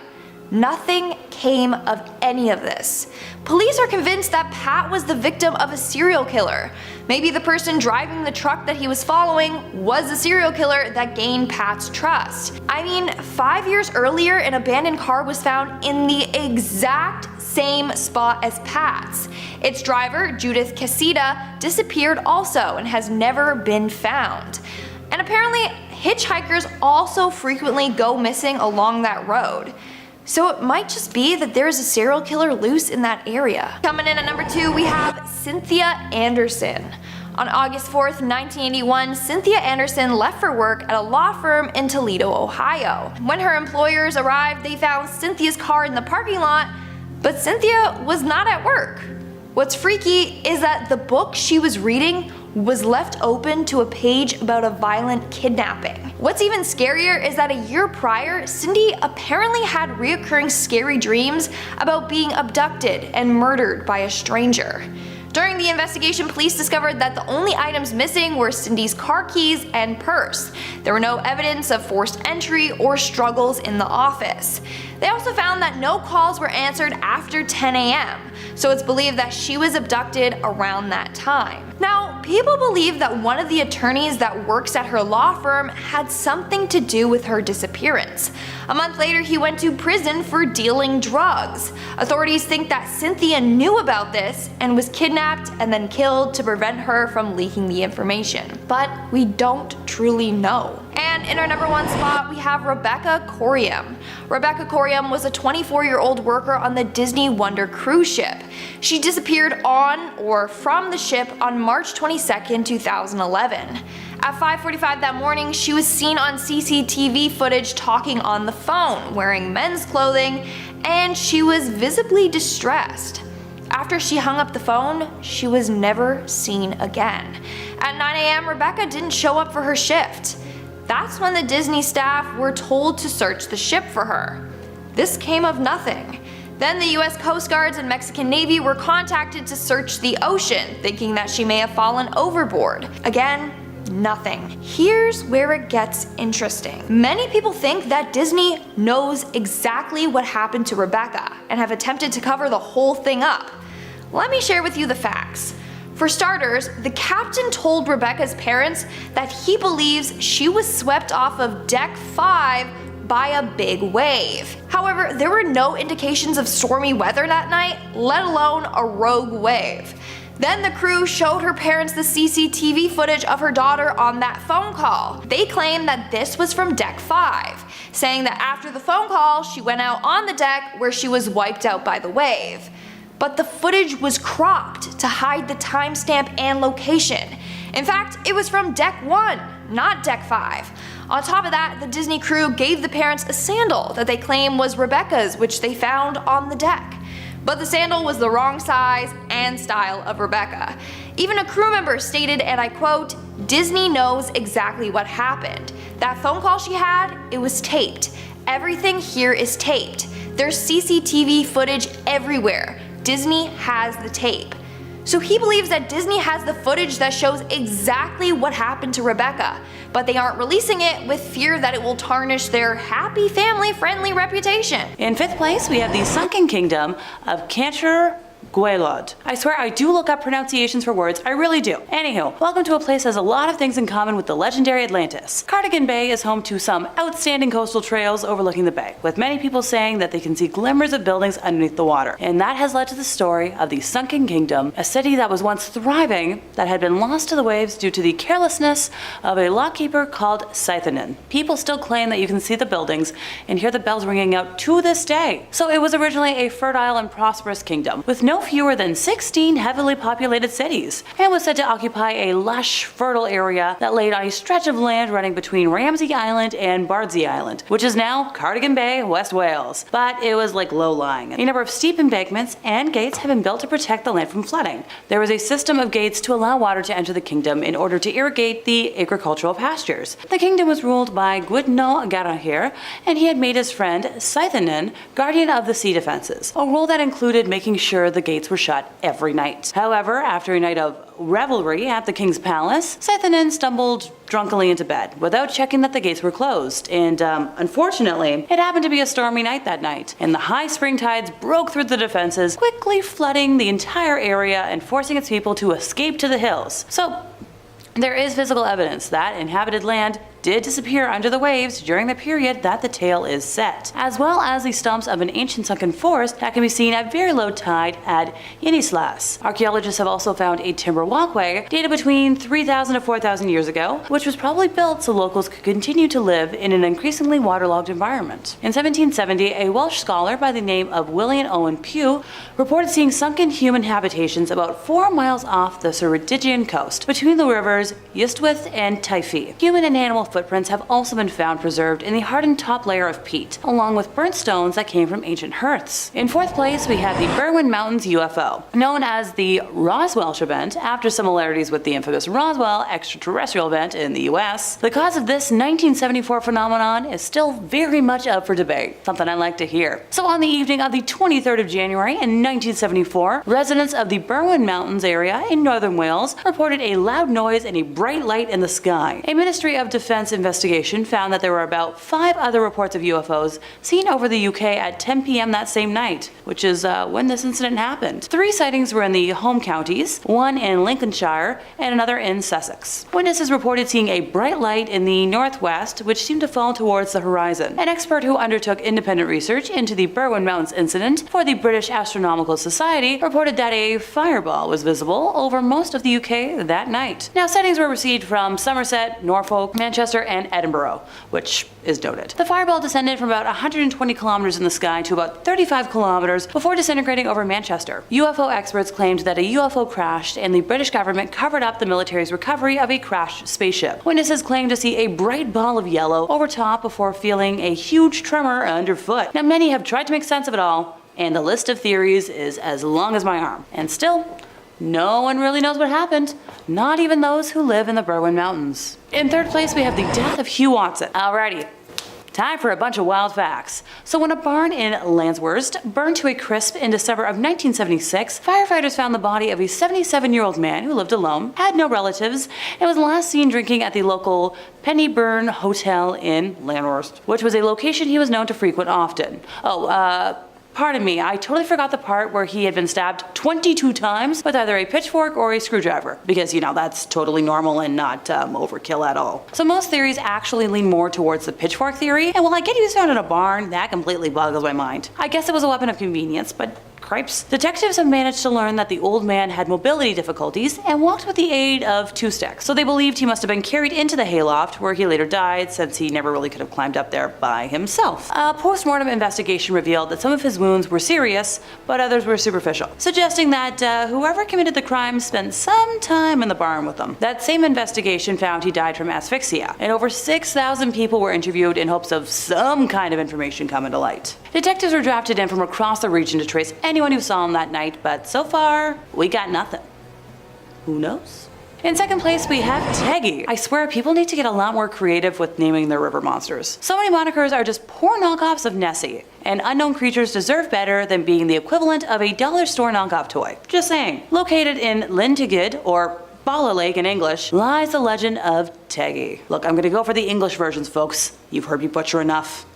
Nothing came of any of this. Police are convinced that Pat was the victim of a serial killer. Maybe the person driving the truck that he was following was the serial killer that gained Pat's trust. I mean, 5 years earlier, an abandoned car was found in the exact same spot as Pat's. Its driver, Judith Casita, disappeared also and has never been found. And apparently, hitchhikers also frequently go missing along that road. So it might just be that there's a serial killer loose in that area. Coming in at number 2, we have Cynthia Anderson. On August 4th, 1981, Cynthia Anderson left for work at a law firm in Toledo, Ohio. When her employers arrived, they found Cynthia's car in the parking lot, but Cynthia was not at work. What's freaky is that the book she was reading was left open to a page about a violent kidnapping. What's even scarier is that a year prior, Cindy apparently had reoccurring scary dreams about being abducted and murdered by a stranger. During the investigation, police discovered that the only items missing were Cindy's car keys and purse. There were no evidence of forced entry or struggles in the office. They also found that no calls were answered after 10 a.m., so it's believed that she was abducted around that time. Now, people believe that one of the attorneys that works at her law firm had something to do with her disappearance. A month later, he went to prison for dealing drugs. Authorities think that Cynthia knew about this and was kidnapped and then killed to prevent her from leaking the information. But we don't truly know. And in our number 1 spot, we have Rebecca Coriam. Rebecca Coriam was a 24-year-old worker on the Disney Wonder cruise ship. She disappeared on or from the ship on March 22nd, 2011. At 5:45 that morning, she was seen on CCTV footage talking on the phone, wearing men's clothing, and she was visibly distressed. After she hung up the phone, she was never seen again. At 9 a.m., Rebecca didn't show up for her shift. That's when the Disney staff were told to search the ship for her. This came of nothing. Then the US Coast Guards and Mexican Navy were contacted to search the ocean, thinking that she may have fallen overboard. Again, nothing. Here's where it gets interesting. Many people think that Disney knows exactly what happened to Rebecca and have attempted to cover the whole thing up. Let me share with you the facts. For starters, the captain told Rebecca's parents that he believes she was swept off of Deck 5 by a big wave. However, there were no indications of stormy weather that night, let alone a rogue wave. Then the crew showed her parents the CCTV footage of her daughter on that phone call. They claimed that this was from Deck 5, saying that after the phone call, she went out on the deck where she was wiped out by the wave. but the footage was cropped to hide the timestamp and location. In fact, it was from deck 1, not deck 5. On top of that, the Disney crew gave the parents a sandal that they claim was Rebecca's, which they found on the deck. But the sandal was the wrong size and style of Rebecca. Even a crew member stated, and I quote, "Disney knows exactly what happened. That phone call she had, it was taped. Everything here is taped. There's CCTV footage everywhere. Disney has the tape." So he believes that Disney has the footage that shows exactly what happened to Rebecca, but they aren't releasing it with fear that it will tarnish their happy family-friendly reputation. In 5th place, we have the sunken kingdom of Cantre'r. I swear I do look up pronunciations for words, I really do. Anywho, welcome to a place that has a lot of things in common with the legendary Atlantis. Cardigan Bay is home to some outstanding coastal trails overlooking the bay, with many people saying that they can see glimmers of buildings underneath the water. And that has led to the story of the sunken kingdom, a city that was once thriving that had been lost to the waves due to the carelessness of a lockkeeper called Scythonen. People still claim that you can see the buildings and hear the bells ringing out to this day. So it was originally a fertile and prosperous kingdom, with no fewer than 16 heavily populated cities, and was said to occupy a lush, fertile area that laid on a stretch of land running between Ramsay Island and Bardsey Island, which is now Cardigan Bay, West Wales. But it was like low-lying. A number of steep embankments and gates have been built to protect the land from flooding. There was a system of gates to allow water to enter the kingdom in order to irrigate the agricultural pastures. The kingdom was ruled by Gwydno Garahir, and he had made his friend Scythonen guardian of the sea defenses, a role that included making sure the gates were shut every night. However, after a night of revelry at the king's palace, Scythonen stumbled drunkenly into bed without checking that the gates were closed, and unfortunately, it happened to be a stormy night that night, and the high spring tides broke through the defenses, quickly flooding the entire area and forcing its people to escape to the hills. So, there is physical evidence that inhabited land did disappear under the waves during the period that the tale is set, as well as the stumps of an ancient sunken forest that can be seen at very low tide at Inislas. Archaeologists have also found a timber walkway dated between 3,000 to 4,000 years ago, which was probably built so locals could continue to live in an increasingly waterlogged environment. In 1770, a Welsh scholar by the name of William Owen Pugh reported seeing sunken human habitations about 4 miles off the Ceredigion coast, between the rivers Ystwyth and Typhi. Human and animal footprints have also been found preserved in the hardened top layer of peat, along with burnt stones that came from ancient hearths. In 4th place, we have the Berwyn Mountains UFO. Known as the Roswell event, after similarities with the infamous Roswell extraterrestrial event in the US, the cause of this 1974 phenomenon is still very much up for debate, something I like to hear. So on the evening of the 23rd of January in 1974, residents of the Berwyn Mountains area in northern Wales reported a loud noise and a bright light in the sky. A Ministry of Defense investigation found that there were about 5 other reports of UFOs seen over the UK at 10 p.m. that same night, which is when this incident happened. 3 sightings were in the home counties, 1 in Lincolnshire and another in Sussex. Witnesses reported seeing a bright light in the northwest which seemed to fall towards the horizon. An expert who undertook independent research into the Berwyn Mountains incident for the British Astronomical Society reported that a fireball was visible over most of the UK that night. Now, sightings were received from Somerset, Norfolk, Manchester, and Edinburgh, which is noted. The fireball descended from about 120 kilometers in the sky to about 35 kilometers before disintegrating over Manchester. UFO experts claimed that a UFO crashed and the British government covered up the military's recovery of a crashed spaceship. Witnesses claimed to see a bright ball of yellow over top before feeling a huge tremor underfoot. Now, many have tried to make sense of it all, and the list of theories is as long as my arm. And still, no one really knows what happened, not even those who live in the Berwyn Mountains. In 3rd place, we have the death of Hugh Watson. Alrighty, time for a bunch of wild facts. So when a barn in Landsworth burned to a crisp in December of 1976, firefighters found the body of a 77-year-old man who lived alone, had no relatives, and was last seen drinking at the local Pennyburn Hotel in Landsworth, which was a location he was known to frequent often. Pardon me, I totally forgot the part where he had been stabbed 22 times with either a pitchfork or a screwdriver, because, you know, that's totally normal and not overkill at all. So most theories actually lean more towards the pitchfork theory, and while I get he was found in a barn, that completely boggles my mind. I guess it was a weapon of convenience, but cripes. Detectives have managed to learn that the old man had mobility difficulties and walked with the aid of 2 sticks, so they believed he must have been carried into the hayloft, where he later died since he never really could have climbed up there by himself. A post-mortem investigation revealed that some of his wounds were serious, but others were superficial, suggesting that whoever committed the crime spent some time in the barn with them. That same investigation found he died from asphyxia, and over 6,000 people were interviewed in hopes of some kind of information coming to light. Detectives were drafted in from across the region to trace anyone who saw him that night, but so far, we got nothing. Who knows? In second place, we have Teggy. I swear, people need to get a lot more creative with naming their river monsters. So many monikers are just poor knockoffs of Nessie, and unknown creatures deserve better than being the equivalent of a dollar store knockoff toy. Just saying. Located in Lintigid, or Bala Lake in English, lies the legend of Teggy. Look, I'm gonna go for the English versions, folks. You've heard me butcher enough.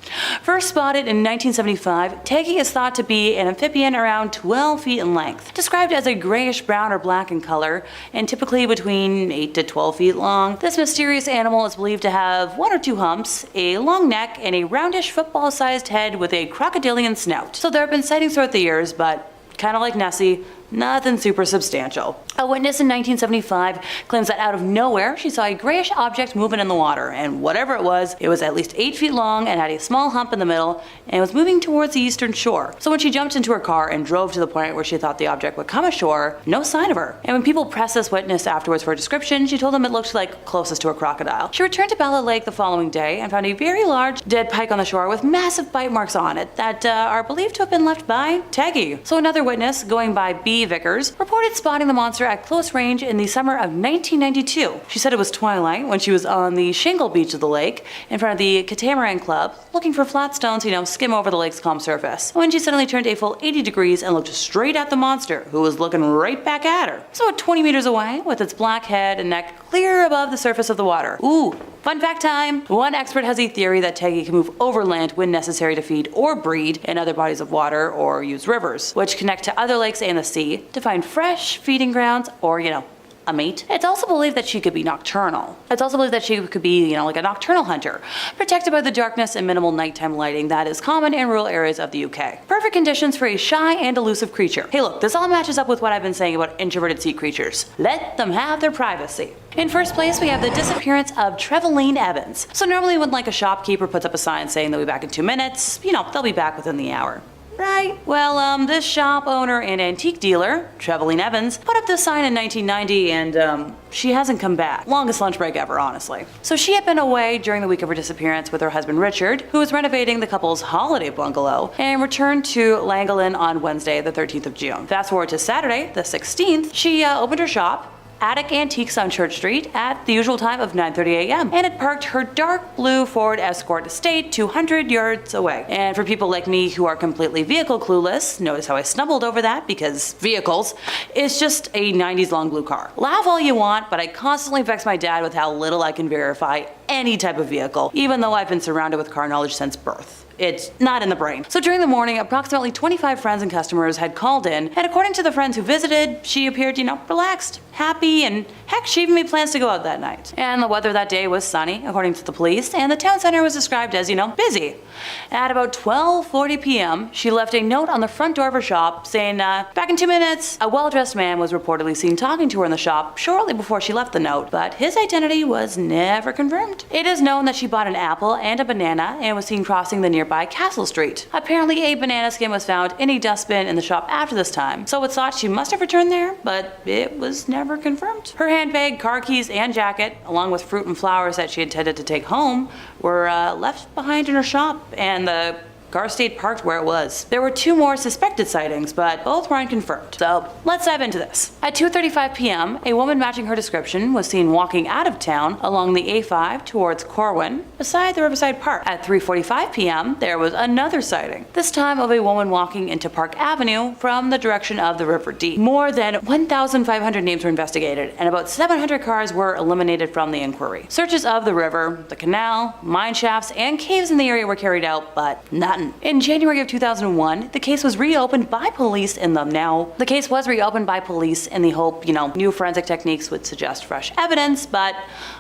First spotted in 1975, Teggy is thought to be an amphibian around 12 feet in length, described as a grayish brown or black in color, and typically between 8 to 12 feet long. This mysterious animal is believed to have 1 or 2 humps, a long neck, and a roundish football-sized head with a crocodilian snout. So there have been sightings throughout the years, but kind of like Nessie, nothing super substantial. A witness in 1975 claims that out of nowhere she saw a grayish object moving in the water, and whatever it was at least 8 feet long and had a small hump in the middle and was moving towards the eastern shore. So when she jumped into her car and drove to the point where she thought the object would come ashore, no sign of her. And when people pressed this witness afterwards for a description, she told them it looked like closest to a crocodile. She returned to Bala Lake the following day and found a very large dead pike on the shore with massive bite marks on it that are believed to have been left by Teggy. So another witness, going by B. Vickers, reported spotting the monster at close range in the summer of 1992. She said it was twilight when she was on the shingle beach of the lake in front of the Catamaran Club, looking for flat stones to, skim over the lake's calm surface, when she suddenly turned a full 80 degrees and looked straight at the monster, who was looking right back at her. So at 20 meters away, with its black head and neck clear above the surface of the water. Ooh, fun fact time! One expert has a theory that Teggy can move overland when necessary to feed or breed in other bodies of water or use rivers, which connect to other lakes and the sea to find fresh feeding grounds or, a mate. It's also believed that she could be nocturnal. It's also believed that she could be, like a nocturnal hunter, protected by the darkness and minimal nighttime lighting that is common in rural areas of the UK. Perfect conditions for a shy and elusive creature. Hey look, this all matches up with what I've been saying about introverted sea creatures. Let them have their privacy. In first place, we have the disappearance of Trevaline Evans. So normally when a shopkeeper puts up a sign saying they'll be back in 2 minutes, they'll be back within the hour. Right? Well, this shop owner and antique dealer, Trevaline Evans, put up this sign in 1990 and she hasn't come back. Longest lunch break ever, honestly. So she had been away during the week of her disappearance with her husband Richard, who was renovating the couple's holiday bungalow, and returned to Llangollen on Wednesday, the 13th of June. Fast forward to Saturday, the 16th, she opened her shop, Attic Antiques on Church Street, at the usual time of 9:30 a.m. and had parked her dark blue Ford Escort Estate 200 yards away. And for people like me who are completely vehicle clueless, notice how I stumbled over that because vehicles, it's just a 90s long blue car. Laugh all you want, but I constantly vex my dad with how little I can verify any type of vehicle, even though I've been surrounded with car knowledge since birth. It's not in the brain. So during the morning, approximately 25 friends and customers had called in, and according to the friends who visited, she appeared, relaxed, happy, and heck, she even made plans to go out that night. And the weather that day was sunny, according to the police, and the town center was described as, busy. At about 12:40 p.m., she left a note on the front door of her shop saying, back in 2 minutes. A well-dressed man was reportedly seen talking to her in the shop shortly before she left the note, but his identity was never confirmed. It is known that she bought an apple and a banana and was seen crossing the nearby Castle Street. Apparently, a banana skin was found in a dustbin in the shop after this time, so it's thought she must have returned there, but it was never confirmed. Her handbag, car keys, and jacket, along with fruit and flowers that she intended to take home, were left behind in her shop, and the car stayed parked where it was. There were 2 more suspected sightings, but both were unconfirmed. So let's dive into this. At 2:35 p.m., a woman matching her description was seen walking out of town along the A5 towards Corwin, beside the Riverside Park. At 3:45 p.m., there was another sighting, this time of a woman walking into Park Avenue from the direction of the River Dee. More than 1,500 names were investigated, and about 700 cars were eliminated from the inquiry. Searches of the river, the canal, mine shafts, and caves in the area were carried out, but nothing. In January of 2001, the case was reopened by police in the hope, new forensic techniques would suggest fresh evidence, but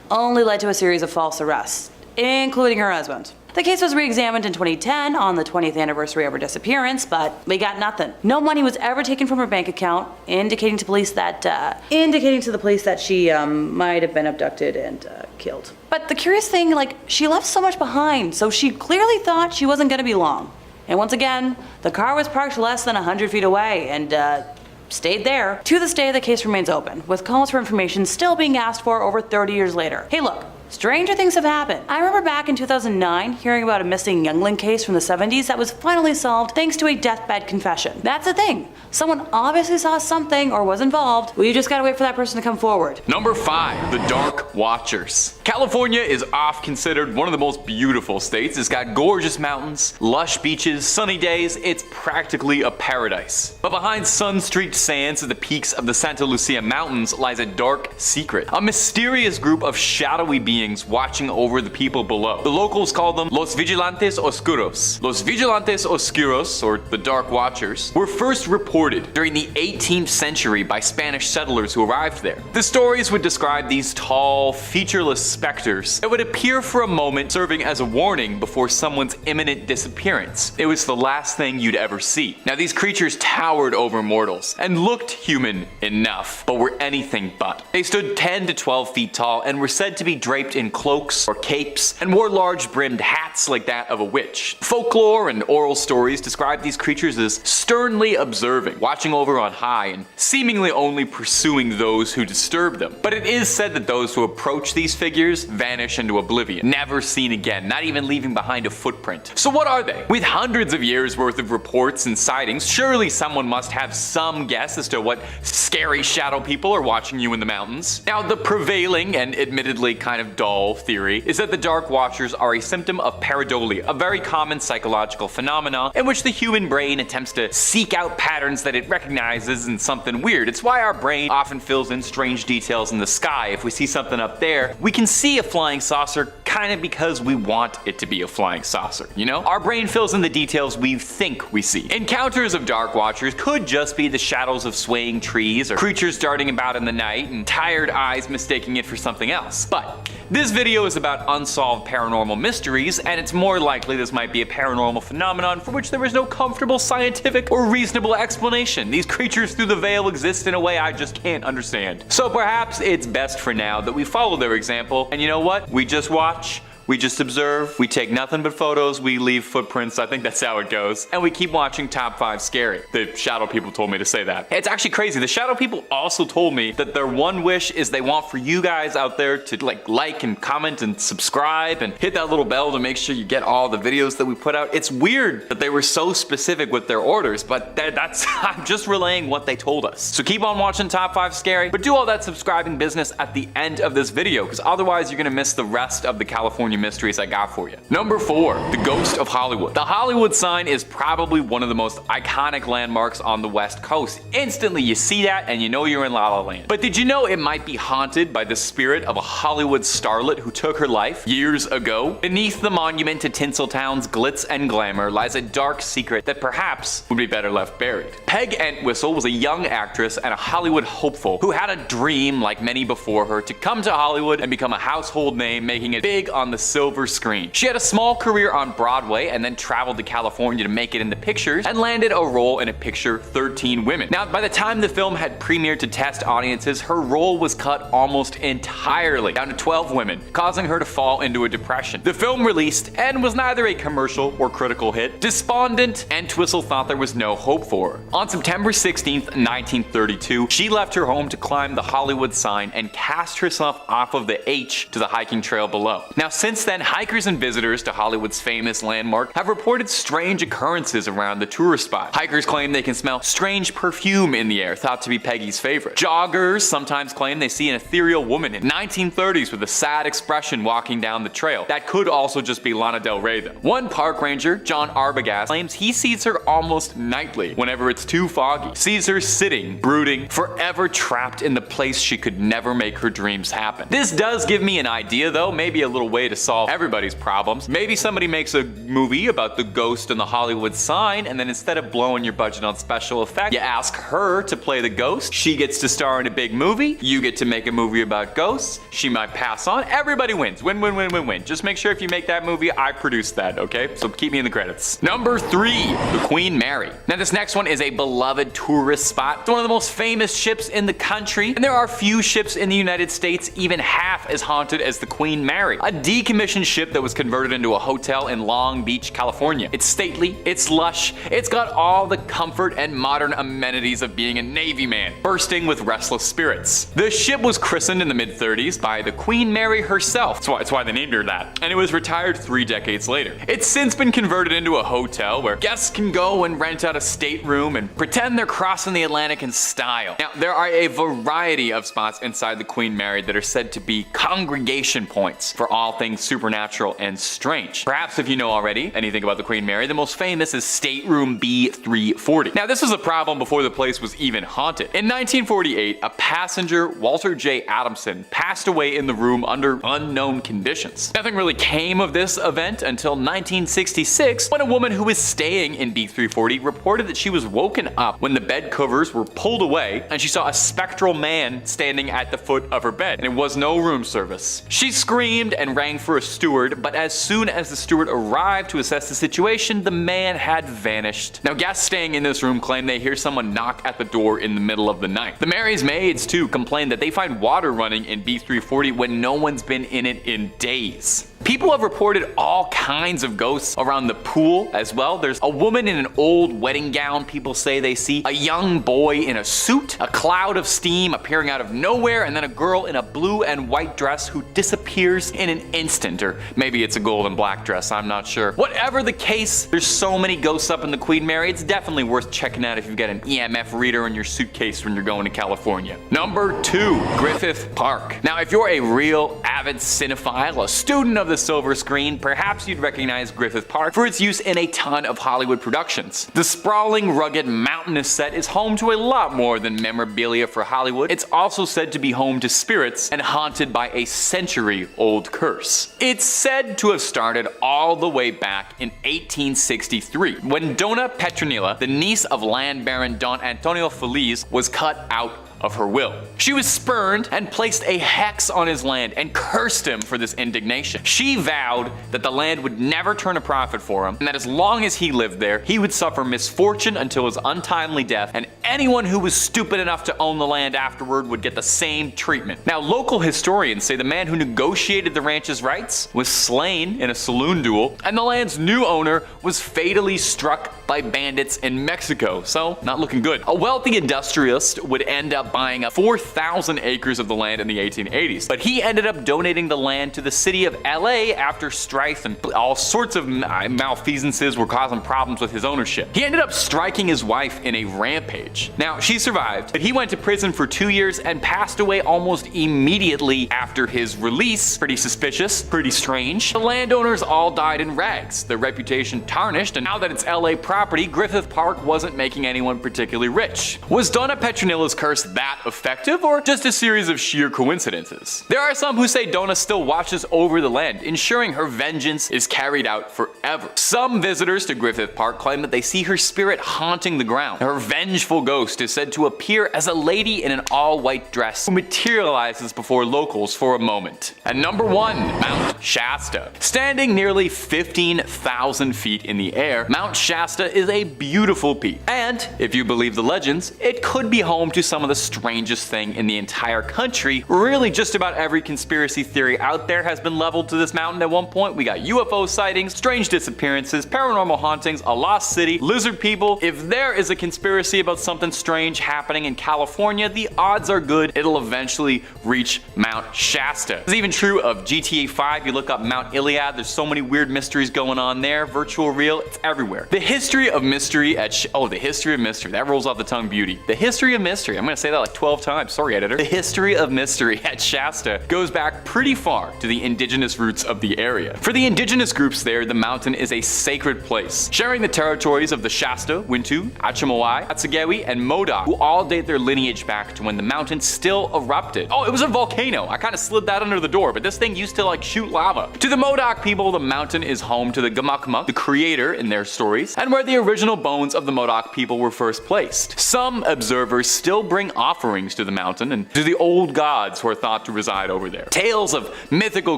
only led to a series of false arrests, including her husband. The case was re-examined in 2010 on the 20th anniversary of her disappearance, but we got nothing. No money was ever taken from her bank account, indicating to the police that she might have been abducted and killed. But the curious thing, she left so much behind, so she clearly thought she wasn't gonna be long. And once again, the car was parked less than 100 feet away and stayed there. To this day, the case remains open, with calls for information still being asked for over 30 years later. Hey look, stranger things have happened. I remember back in 2009 hearing about a missing youngling case from the 70s that was finally solved thanks to a deathbed confession. That's the thing. Someone obviously saw something or was involved. Well, you just gotta wait for that person to come forward. Number 5, the Dark Watchers. California is oft considered one of the most beautiful states. It's got gorgeous mountains, lush beaches, sunny days. It's practically a paradise. But behind sun-streaked sands at the peaks of the Santa Lucia Mountains lies a dark secret. A mysterious group of shadowy beings watching over the people below. The locals call them Los Vigilantes Oscuros. Los Vigilantes Oscuros, or the Dark Watchers, were first reported during the 18th century by Spanish settlers who arrived there. The stories would describe these tall, featureless specters that would appear for a moment, serving as a warning before someone's imminent disappearance. It was the last thing you'd ever see. Now, these creatures towered over mortals and looked human enough, but were anything but. They stood 10 to 12 feet tall and were said to be draped in cloaks or capes and wore large brimmed hats like that of a witch. Folklore and oral stories describe these creatures as sternly observing, watching over on high, and seemingly only pursuing those who disturb them. But it is said that those who approach these figures vanish into oblivion, never seen again, not even leaving behind a footprint. So what are they? With hundreds of years worth of reports and sightings, surely someone must have some guess as to what scary shadow people are watching you in the mountains. Now, the prevailing and admittedly kind of dull theory is that the Dark Watchers are a symptom of pareidolia, a very common psychological phenomenon in which the human brain attempts to seek out patterns that it recognizes in something weird. It's why our brain often fills in strange details in the sky. If we see something up there, we can see a flying saucer kind of because we want it to be a flying saucer, you know? Our brain fills in the details we think we see. Encounters of Dark Watchers could just be the shadows of swaying trees or creatures darting about in the night and tired eyes mistaking it for something else. But this video is about unsolved paranormal mysteries, and it's more likely this might be a paranormal phenomenon for which there is no comfortable scientific or reasonable explanation. These creatures through the veil exist in a way I just can't understand. So perhaps it's best for now that we follow their example, and you know what? We just watch. We just observe, we take nothing but photos, we leave footprints, I think that's how it goes. And we keep watching Top 5 Scary. The shadow people told me to say that. It's actually crazy. The shadow people also told me that their one wish is they want for you guys out there to like and comment and subscribe and hit that little bell to make sure you get all the videos that we put out. It's weird that they were so specific with their orders, but that's I'm just relaying what they told us. So keep on watching Top 5 Scary, but do all that subscribing business at the end of this video, because otherwise you're gonna miss the rest of the California mysteries I got for you. Number 4, the Ghost of Hollywood. The Hollywood sign is probably one of the most iconic landmarks on the West Coast. Instantly you see that and you know you're in La La Land. But did you know it might be haunted by the spirit of a Hollywood starlet who took her life years ago? Beneath the monument to Tinseltown's glitz and glamour lies a dark secret that perhaps would be better left buried. Peg Entwistle was a young actress and a Hollywood hopeful who had a dream, like many before her, to come to Hollywood and become a household name, making it big on the silver screen. She had a small career on Broadway and then traveled to California to make it in the pictures and landed a role in a picture, 13 Women. Now, by the time the film had premiered to test audiences, her role was cut almost entirely, down to 12 women, causing her to fall into a depression. The film released and was neither a commercial or critical hit. Despondent, Entwistle thought there was no hope for her. On September 16th, 1932, she left her home to climb the Hollywood sign and cast herself off of the H to the hiking trail below. Now, since then, hikers and visitors to Hollywood's famous landmark have reported strange occurrences around the tourist spot. Hikers claim they can smell strange perfume in the air, thought to be Peggy's favorite. Joggers sometimes claim they see an ethereal woman in 1930s with a sad expression walking down the trail. That could also just be Lana Del Rey though. One park ranger, John Arbogast, claims he sees her almost nightly whenever it's too foggy. Sees her sitting, brooding, forever trapped in the place she could never make her dreams happen. This does give me an idea though, maybe a little way to solve everybody's problems. Maybe somebody makes a movie about the ghost and the Hollywood sign, and then instead of blowing your budget on special effects, you ask her to play the ghost. She gets to star in a big movie. You get to make a movie about ghosts. She might pass on. Everybody wins. Win, win, win, win, win. Just make sure if you make that movie, I produce that, okay? So keep me in the credits. Number 3, the Queen Mary. Now this next one is a beloved tourist spot. It's one of the most famous ships in the country, and there are few ships in the United States even half as haunted as the Queen Mary, a decommissioned ship that was converted into a hotel in Long Beach, California. It's stately, it's lush, it's got all the comfort and modern amenities of being a Navy man, bursting with restless spirits. The ship was christened in the mid-30s by the Queen Mary herself. That's why they named her that. And it was retired 3 decades later. It's since been converted into a hotel where guests can go and rent out a stateroom and pretend they're crossing the Atlantic in style. Now, there are a variety of spots inside the Queen Mary that are said to be congregation points for all things supernatural and strange. Perhaps if you know already anything about the Queen Mary, the most famous is Stateroom B340. Now, this was a problem before the place was even haunted. In 1948, a passenger, Walter J. Adamson, passed away in the room under unknown conditions. Nothing really came of this event until 1966, when a woman who was staying in B340 reported that she was woken up when the bed covers were pulled away and she saw a spectral man standing at the foot of her bed, and it was no room service. She screamed and rang for a steward, but as soon as the steward arrived to assess the situation, the man had vanished. Now, guests staying in this room claim they hear someone knock at the door in the middle of the night. The Mary's maids, too, complain that they find water running in B340 when no one's been in it in days. People have reported all kinds of ghosts around the pool as well. There's a woman in an old wedding gown people say they see, a young boy in a suit, a cloud of steam appearing out of nowhere, and then a girl in a blue and white dress who disappears in an instant, or maybe it's a gold and black dress, I'm not sure. Whatever the case, there's so many ghosts up in the Queen Mary, it's definitely worth checking out if you've got an EMF reader in your suitcase when you're going to California. Number 2, Griffith Park. Now, if you're a real avid cinephile, a student of the silver screen, perhaps you'd recognize Griffith Park for its use in a ton of Hollywood productions. The sprawling, rugged, mountainous set is home to a lot more than memorabilia for Hollywood. It's also said to be home to spirits and haunted by a century-old curse. It's said to have started all the way back in 1863, when Donna Petronilla, the niece of land baron Don Antonio Feliz, was cut out of her will. She was spurned and placed a hex on his land and cursed him for this indignation. She vowed that the land would never turn a profit for him, and that as long as he lived there, he would suffer misfortune until his untimely death, and anyone who was stupid enough to own the land afterward would get the same treatment. Now, local historians say the man who negotiated the ranch's rights was slain in a saloon duel, and the land's new owner was fatally struck by bandits in Mexico, so not looking good. A wealthy industrialist would end up buying up 4,000 acres of the land in the 1880s, but he ended up donating the land to the city of LA after strife and all sorts of malfeasances were causing problems with his ownership. He ended up striking his wife in a rampage. Now, she survived, but he went to prison for 2 years and passed away almost immediately after his release. Pretty suspicious, pretty strange. The landowners all died in rags, their reputation tarnished, and now that it's LA property, Griffith Park wasn't making anyone particularly rich. Was Donna Petronilla's curse that effective, or just a series of sheer coincidences? There are some who say Donna still watches over the land, ensuring her vengeance is carried out forever. Some visitors to Griffith Park claim that they see her spirit haunting the ground. Her vengeful ghost is said to appear as a lady in an all-white dress who materializes before locals for a moment. And number 1, Mount Shasta. Standing nearly 15,000 feet in the air, Mount Shasta is a beautiful peak. And, if you believe the legends, it could be home to some of the strangest thing in the entire country. Really, just about every conspiracy theory out there has been leveled to this mountain at one point. We got UFO sightings, strange disappearances, paranormal hauntings, a lost city, lizard people. If there is a conspiracy about something strange happening in California, the odds are good it'll eventually reach Mount Shasta. It's even true of GTA 5. You look up Mount Iliad, there's so many weird mysteries going on there. Virtual, real, it's everywhere. The history of mystery at the history of mystery. That rolls off the tongue beauty. The history of mystery. I'm gonna say that like 12 times. Sorry, editor. The history of mystery at Shasta goes back pretty far to the indigenous roots of the area. For the indigenous groups there, the mountain is a sacred place, sharing the territories of the Shasta, Wintu, Achimawai, Atsagewi, Murray and Modoc, who all date their lineage back to when the mountain still erupted. Oh, it was a volcano. I kind of slid that under the door, but this thing used to like shoot lava. To the Modoc people, the mountain is home to the Gamakmak, the creator in their stories, and where the original bones of the Modoc people were first placed. Some observers still bring offerings to the mountain and to the old gods who are thought to reside over there. Tales of mythical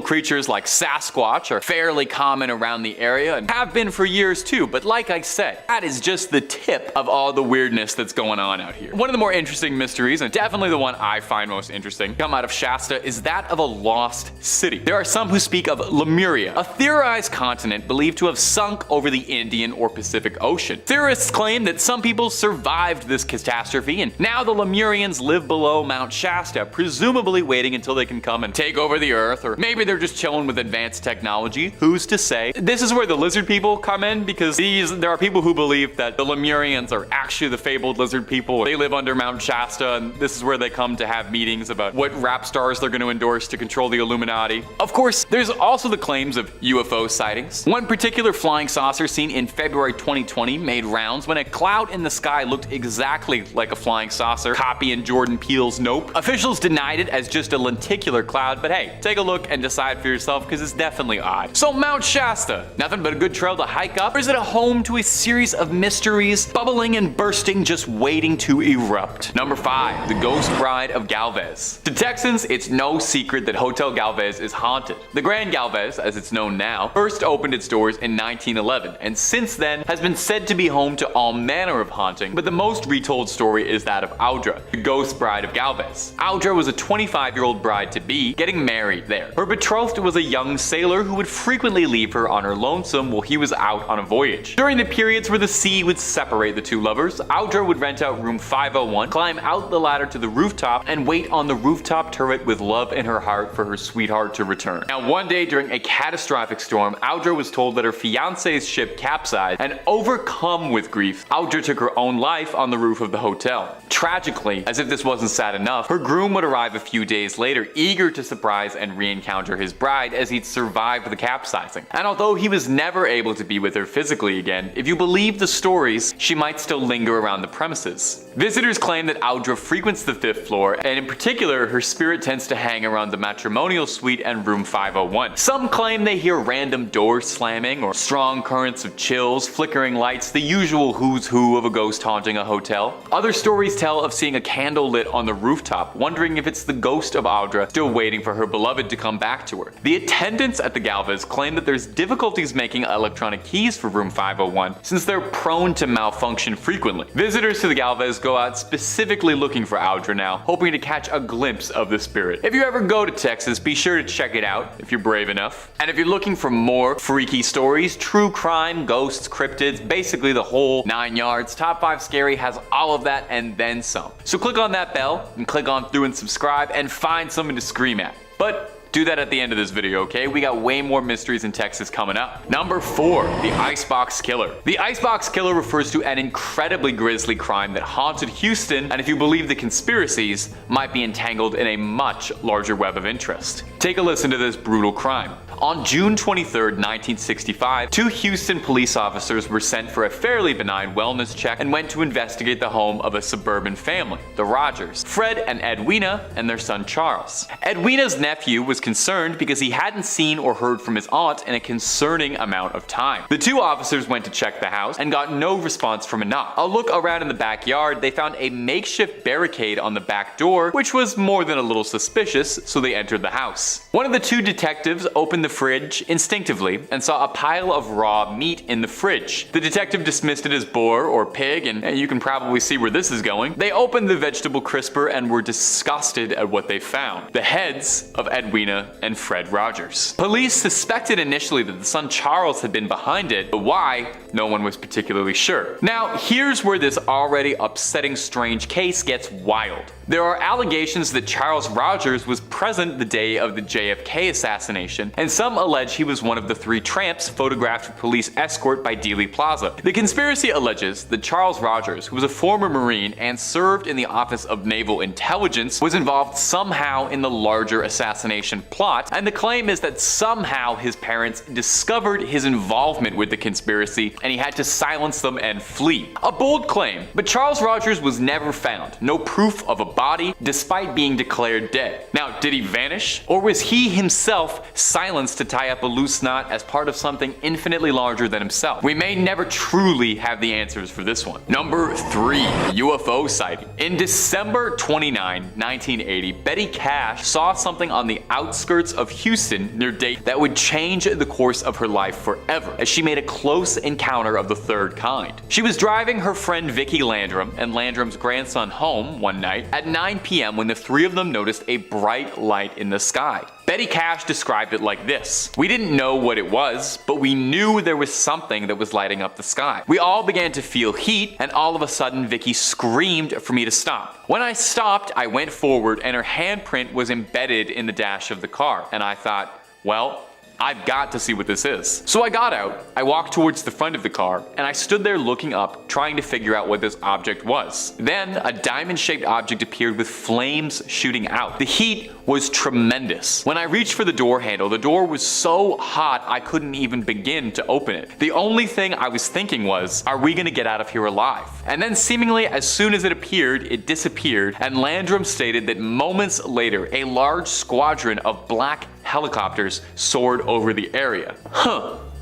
creatures like Sasquatch are fairly common around the area and have been for years too, but like I said, that is just the tip of all the weirdness that's going on out here. One of the more interesting mysteries, and definitely the one I find most interesting, come out of Shasta, is that of a lost city. There are some who speak of Lemuria, a theorized continent believed to have sunk over the Indian or Pacific Ocean. Theorists claim that some people survived this catastrophe, and now the Lemurians live below Mount Shasta, presumably waiting until they can come and take over the earth, or maybe they're just chilling with advanced technology. Who's to say? This is where the lizard people come in, because there are people who believe that the Lemurians are actually the fabled lizard people. They live under Mount Shasta, and this is where they come to have meetings about what rap stars they're going to endorse to control the Illuminati. Of course, there's also the claims of UFO sightings. One particular flying saucer seen in February 2020 made rounds when a cloud in the sky looked exactly like a flying saucer, copying Jordan Peele's Nope. Officials denied it as just a lenticular cloud, but hey, take a look and decide for yourself, because it's definitely odd. So Mount Shasta, nothing but a good trail to hike up, or is it a home to a series of mysteries, bubbling and bursting, just waiting to erupt? Number 5, the Ghost Bride of Galvez. To Texans, it's no secret that Hotel Galvez is haunted. The Grand Galvez, as it's known now, first opened its doors in 1911, and since then has been said to be home to all manner of haunting, but the most retold story is that of Audra, the Ghost Bride of Galvez. Audra was a 25-year-old bride-to-be getting married there. Her betrothed was a young sailor who would frequently leave her on her lonesome while he was out on a voyage. During the periods where the sea would separate the two lovers, Audra would rent out room 501, climb out the ladder to the rooftop, and wait on the rooftop turret with love in her heart for her sweetheart to return. Now, one day during a catastrophic storm, Audra was told that her fiance's ship capsized, and overcome with grief, Audra took her own life on the roof of the hotel. Tragically, as if this wasn't sad enough, her groom would arrive a few days later, eager to surprise and re-encounter his bride as he'd survived the capsizing. And although he was never able to be with her physically again, if you believe the stories, she might still linger around the premises. Visitors claim that Audra frequents the 5th floor, and in particular, her spirit tends to hang around the matrimonial suite and room 501. Some claim they hear random doors slamming, or strong currents of chills, flickering lights, the usual who's who of a ghost haunting a hotel. Other stories tell of seeing a candle lit on the rooftop, wondering if it's the ghost of Audra still waiting for her beloved to come back to her. The attendants at the Galvez claim that there's difficulties making electronic keys for room 501 since they're prone to malfunction frequently. Visitors to the Galvez go out specifically looking for Audra now, hoping to catch a glimpse of the spirit. If you ever go to Texas, be sure to check it out if you're brave enough. And if you're looking for more freaky stories, true crime, ghosts, cryptids, basically the whole 9 yards, Top 5 Scary has all of that and then some. So click on that bell and click on through and subscribe and find something to scream at. But do that at the end of this video, okay? We got way more mysteries in Texas coming up. Number 4, the Icebox Killer. The Icebox Killer refers to an incredibly grisly crime that haunted Houston, and if you believe the conspiracies, might be entangled in a much larger web of interest. Take a listen to this brutal crime. On June 23, 1965, 2 Houston police officers were sent for a fairly benign wellness check and went to investigate the home of a suburban family, the Rogers, Fred and Edwina, and their son Charles. Edwina's nephew was concerned because he hadn't seen or heard from his aunt in a concerning amount of time. The 2 officers went to check the house and got no response from a knock. A look around in the backyard, they found a makeshift barricade on the back door, which was more than a little suspicious, so they entered the house. One of the 2 detectives opened the fridge instinctively and saw a pile of raw meat in the fridge. The detective dismissed it as boar or pig, and you can probably see where this is going. They opened the vegetable crisper and were disgusted at what they found: the heads of Edwina and Fred Rogers. Police suspected initially that the son Charles had been behind it, but why, no one was particularly sure. Now, here's where this already upsetting strange case gets wild. There are allegations that Charles Rogers was present the day of the JFK assassination, and some Some allege he was one of the 3 tramps photographed with police escort by Dealey Plaza. The conspiracy alleges that Charles Rogers, who was a former Marine and served in the Office of Naval Intelligence, was involved somehow in the larger assassination plot, and the claim is that somehow his parents discovered his involvement with the conspiracy and he had to silence them and flee. A bold claim, but Charles Rogers was never found. No proof of a body, despite being declared dead. Now, did he vanish? Or was he himself silenced to tie up a loose knot as part of something infinitely larger than himself? We may never truly have the answers for this one. Number 3. UFO sighting. In December 29, 1980, Betty Cash saw something on the outskirts of Houston near Dayton that would change the course of her life forever, as she made a close encounter of the third kind. She was driving her friend Vicki Landrum and Landrum's grandson home one night at 9 p.m. when the 3 of them noticed a bright light in the sky. Betty Cash described it like this: "We didn't know what it was, but we knew there was something that was lighting up the sky. We all began to feel heat, and all of a sudden Vicki screamed for me to stop. When I stopped, I went forward and her handprint was embedded in the dash of the car, and I thought, well, I've got to see what this is. So I got out, I walked towards the front of the car, and I stood there looking up, trying to figure out what this object was. Then a diamond-shaped object appeared with flames shooting out. The heat was tremendous. When I reached for the door handle, the door was so hot I couldn't even begin to open it. The only thing I was thinking was, are we gonna get out of here alive? And then seemingly as soon as it appeared, it disappeared, and Landrum stated that moments later, a large squadron of black helicopters soared over the area.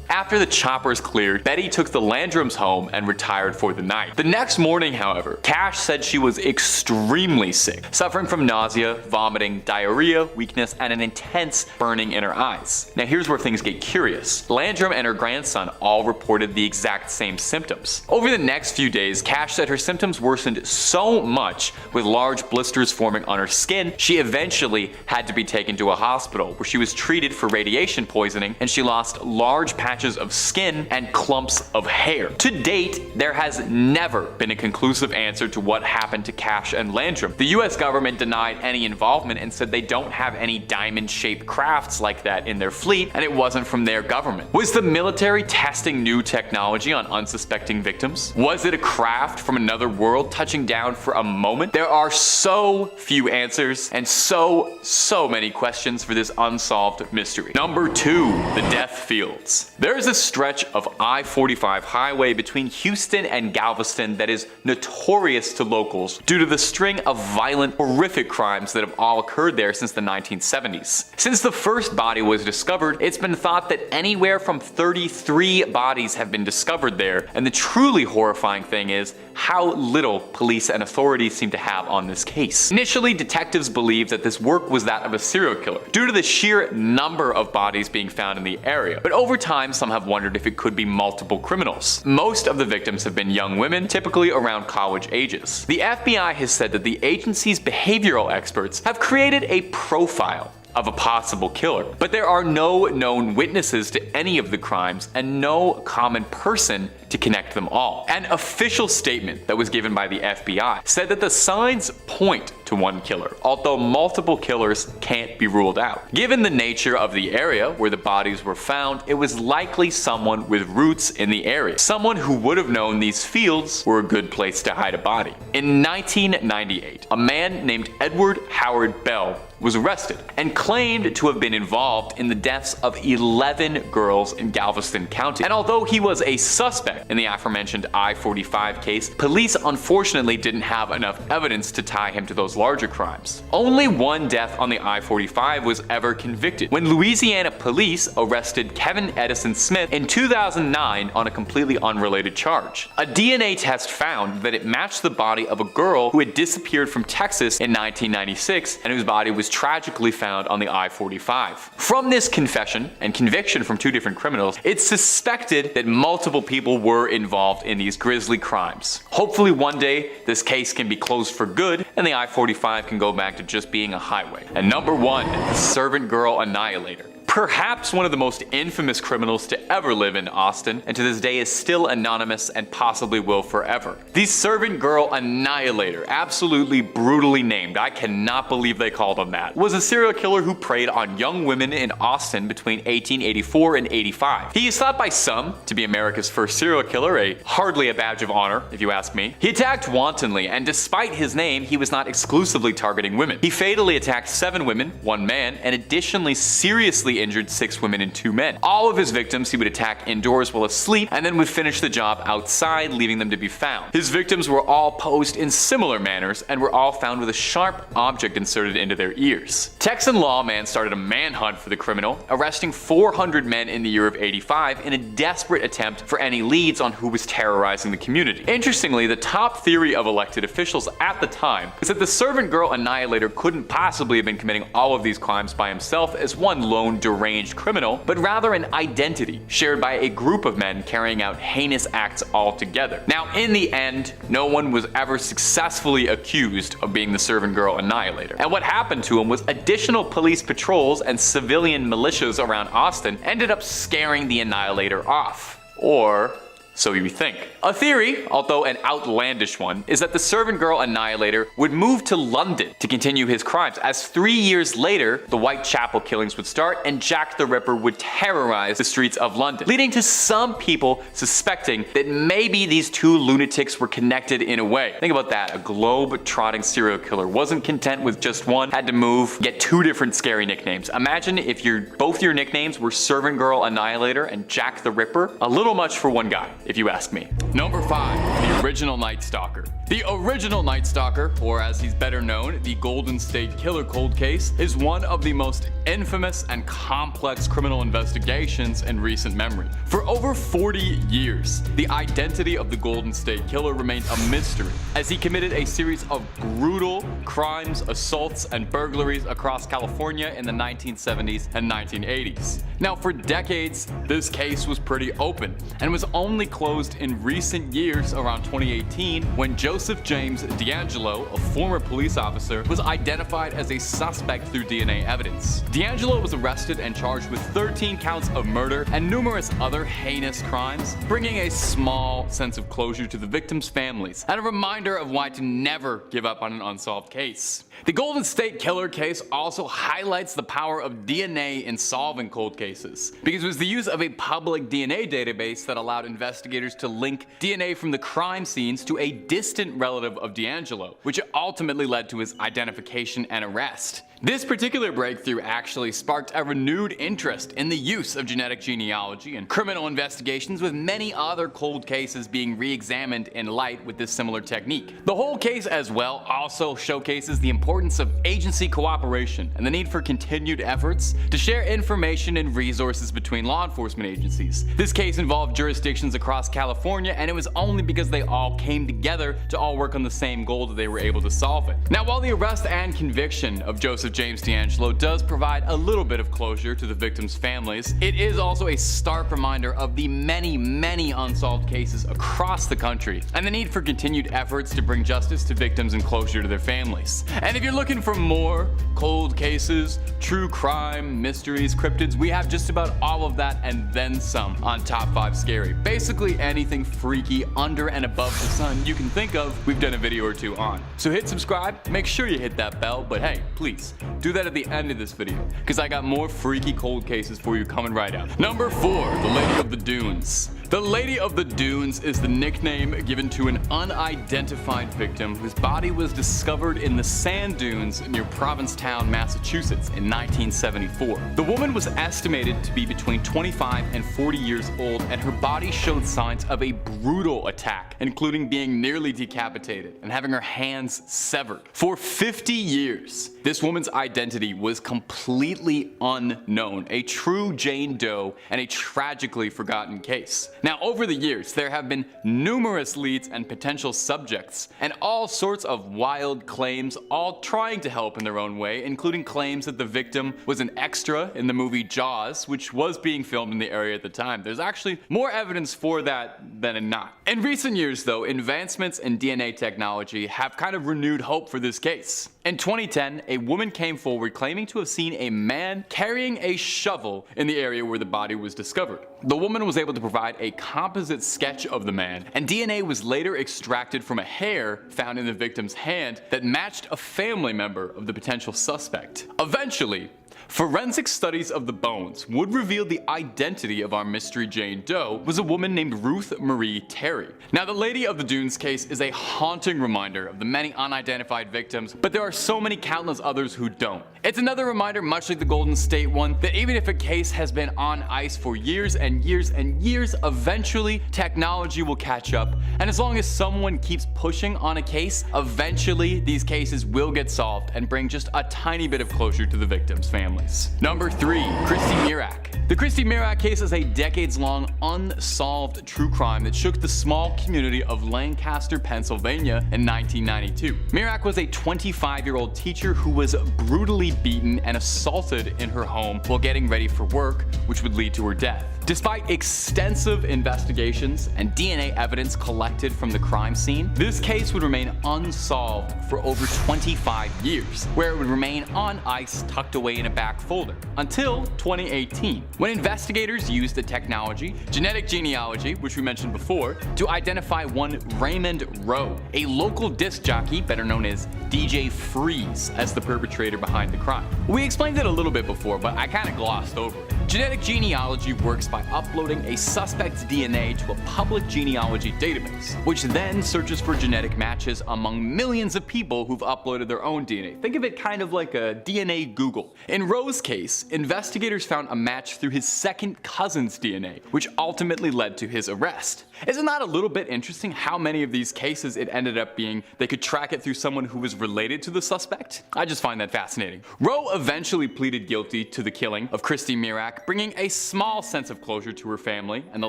After the choppers cleared, Betty took the Landrums home and retired for the night. The next morning, however, Cash said she was extremely sick, suffering from nausea, vomiting, diarrhea, weakness, and an intense burning in her eyes. Now here's where things get curious. Landrum and her grandson all reported the exact same symptoms. Over the next few days, Cash said her symptoms worsened so much, with large blisters forming on her skin, she eventually had to be taken to a hospital where she was treated for radiation poisoning, and she lost large patches of skin and clumps of hair. To date, there has never been a conclusive answer to what happened to Cash and Landrum. The US government denied any involvement and said they don't have any diamond-shaped crafts like that in their fleet, and it wasn't from their government. Was the military testing new technology on unsuspecting victims? Was it a craft from another world touching down for a moment? There are so few answers and so many questions for this unsolved mystery. Number 2, the death fields. There is a stretch of I-45 highway between Houston and Galveston that is notorious to locals due to the string of violent, horrific crimes that have all occurred there since the 1970s. Since the first body was discovered, it's been thought that anywhere from 33 bodies have been discovered there, and the truly horrifying thing is how little police and authorities seem to have on this case. Initially, detectives believed that this work was that of a serial killer, due to the sheer number of bodies being found in the area, but over time some have wondered if it could be multiple criminals. Most of the victims have been young women, typically around college ages. The FBI has said that the agency's behavioral experts have created a profile of a possible killer, but there are no known witnesses to any of the crimes and no common person to connect them all. An official statement that was given by the FBI said that the signs point to one killer, although multiple killers can't be ruled out. Given the nature of the area where the bodies were found, it was likely someone with roots in the area, someone who would have known these fields were a good place to hide a body. In 1998, a man named Edward Howard Bell was arrested and claimed to have been involved in the deaths of 11 girls in Galveston County. And although he was a suspect in the aforementioned I-45 case, police unfortunately didn't have enough evidence to tie him to those larger crimes. Only one death on the I-45 was ever convicted, when Louisiana police arrested Kevin Edison Smith in 2009 on a completely unrelated charge. A DNA test found that it matched the body of a girl who had disappeared from Texas in 1996 and whose body was tragically found on the I-45. From this confession and conviction from 2 different criminals, it's suspected that multiple people were involved in these grisly crimes. Hopefully one day this case can be closed for good and the I-45 can go back to just being a highway. And number 1, the servant girl annihilator. perhaps one of the most infamous criminals to ever live in Austin, and to this day is still anonymous and possibly will forever. The Servant Girl Annihilator, absolutely brutally named, I cannot believe they called him that, was a serial killer who preyed on young women in Austin between 1884 and 85. He is thought by some to be America's first serial killer, hardly a badge of honor if you ask me. He attacked wantonly, and despite his name, he was not exclusively targeting women. He fatally attacked 7 women, 1 man, and additionally seriously injured 6 women and 2 men. All of his victims he would attack indoors while asleep, and then would finish the job outside, leaving them to be found. His victims were all posed in similar manners, and were all found with a sharp object inserted into their ears. Texan lawman started a manhunt for the criminal, arresting 400 men in the year of 85 in a desperate attempt for any leads on who was terrorizing the community. Interestingly, the top theory of elected officials at the time is that the Servant Girl Annihilator couldn't possibly have been committing all of these crimes by himself as one lone deranged criminal, but rather an identity shared by a group of men carrying out heinous acts all together. Now, in the end, no one was ever successfully accused of being the Servant Girl Annihilator. And what happened to him was additional police patrols and civilian militias around Austin ended up scaring the Annihilator off. Or so you think. A theory, although an outlandish one, is that the Servant Girl Annihilator would move to London to continue his crimes, as 3 years later, the Whitechapel killings would start and Jack the Ripper would terrorize the streets of London, leading to some people suspecting that maybe these 2 lunatics were connected in a way. Think about that, a globe-trotting serial killer wasn't content with just one, had to move, get 2 different scary nicknames. Imagine if both your nicknames were Servant Girl Annihilator and Jack the Ripper. A little much for one guy, if you ask me. Number 5, the original Night Stalker. The original Night Stalker, or as he's better known, the Golden State Killer cold case, is one of the most infamous and complex criminal investigations in recent memory. For over 40 years, the identity of the Golden State Killer remained a mystery, as he committed a series of brutal crimes, assaults, and burglaries across California in the 1970s and 1980s. Now, for decades, this case was pretty open, and was only closed in recent years around 2018 when Joseph James D'Angelo, a former police officer, was identified as a suspect through DNA evidence. D'Angelo was arrested and charged with 13 counts of murder and numerous other heinous crimes, bringing a small sense of closure to the victims' families, and a reminder of why to never give up on an unsolved case. The Golden State Killer case also highlights the power of DNA in solving cold cases, because it was the use of a public DNA database that allowed investigators to link DNA from the crime scenes to a distant relative of D'Angelo, which ultimately led to his identification and arrest. This particular breakthrough actually sparked a renewed interest in the use of genetic genealogy and criminal investigations, with many other cold cases being re-examined in light with this similar technique. The whole case as well also showcases the importance of agency cooperation and the need for continued efforts to share information and resources between law enforcement agencies. This case involved jurisdictions across California, and it was only because they all came together to all work on the same goal that they were able to solve it. Now, while the arrest and conviction of Joseph James D'Angelo does provide a little bit of closure to the victims' families, it is also a stark reminder of the many unsolved cases across the country, and the need for continued efforts to bring justice to victims and closure to their families. And if you're looking for more cold cases, true crime, mysteries, cryptids, we have just about all of that and then some on Top 5 Scary. Basically anything freaky under and above the sun you can think of, we've done a video or 2 on. So hit subscribe, make sure you hit that bell, but hey, please, do that at the end of this video, because I got more freaky cold cases for you coming right up. Number 4, the Lady of the Dunes. The Lady of the Dunes is the nickname given to an unidentified victim whose body was discovered in the sand dunes near Provincetown, Massachusetts in 1974. The woman was estimated to be between 25 and 40 years old, and her body showed signs of a brutal attack, including being nearly decapitated and having her hands severed. For 50 years, this woman's identity was completely unknown, a true Jane Doe and a tragically forgotten case. Now, over the years, there have been numerous leads and potential subjects, and all sorts of wild claims, all trying to help in their own way, including claims that the victim was an extra in the movie Jaws, which was being filmed in the area at the time. There's actually more evidence for that than not. In recent years, though, advancements in DNA technology have kind of renewed hope for this case. In 2010, a woman came forward claiming to have seen a man carrying a shovel in the area where the body was discovered. The woman was able to provide a composite sketch of the man, and DNA was later extracted from a hair found in the victim's hand that matched a family member of the potential suspect. Eventually, forensic studies of the bones would reveal the identity of our mystery Jane Doe was a woman named Ruth Marie Terry. Now, the Lady of the Dunes case is a haunting reminder of the many unidentified victims, but there are so many countless others who don't. It's another reminder, much like the Golden State one, that even if a case has been on ice for years and years and years, eventually technology will catch up, and as long as someone keeps pushing on a case, eventually these cases will get solved and bring just a tiny bit of closure to the victims' families. Number 3. Christy Mirack. The Christy Mirack case is a decades-long unsolved true crime that shook the small community of Lancaster, Pennsylvania in 1992. Mirack was a 25-year-old teacher who was brutally beaten and assaulted in her home while getting ready for work, which would lead to her death. Despite extensive investigations and DNA evidence collected from the crime scene, this case would remain unsolved for over 25 years, where it would remain on ice tucked away in a back folder, until 2018, when investigators used the technology, genetic genealogy, which we mentioned before, to identify one Raymond Rowe, a local disc jockey better known as DJ Freeze, as the perpetrator behind the crime. We explained it a little bit before, but I kind of glossed over it. Genetic genealogy works by uploading a suspect's DNA to a public genealogy database, which then searches for genetic matches among millions of people who've uploaded their own DNA. Think of it kind of like a DNA Google. In Rowe's case, investigators found a match through his second cousin's DNA, which ultimately led to his arrest. Isn't that a little bit interesting how many of these cases it ended up being they could track it through someone who was related to the suspect? I just find that fascinating. Rowe eventually pleaded guilty to the killing of Christy Mirack, bringing a small sense of closure to her family and the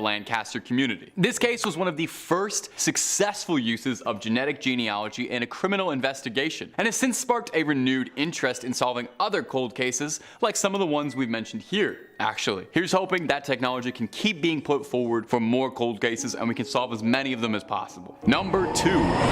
Lancaster community. This case was one of the first successful uses of genetic genealogy in a criminal investigation, and has since sparked a renewed interest in solving other cold cases like some of the ones we've mentioned here. Actually, here's hoping that technology can keep being put forward for more cold cases and we can solve as many of them as possible. Number 2.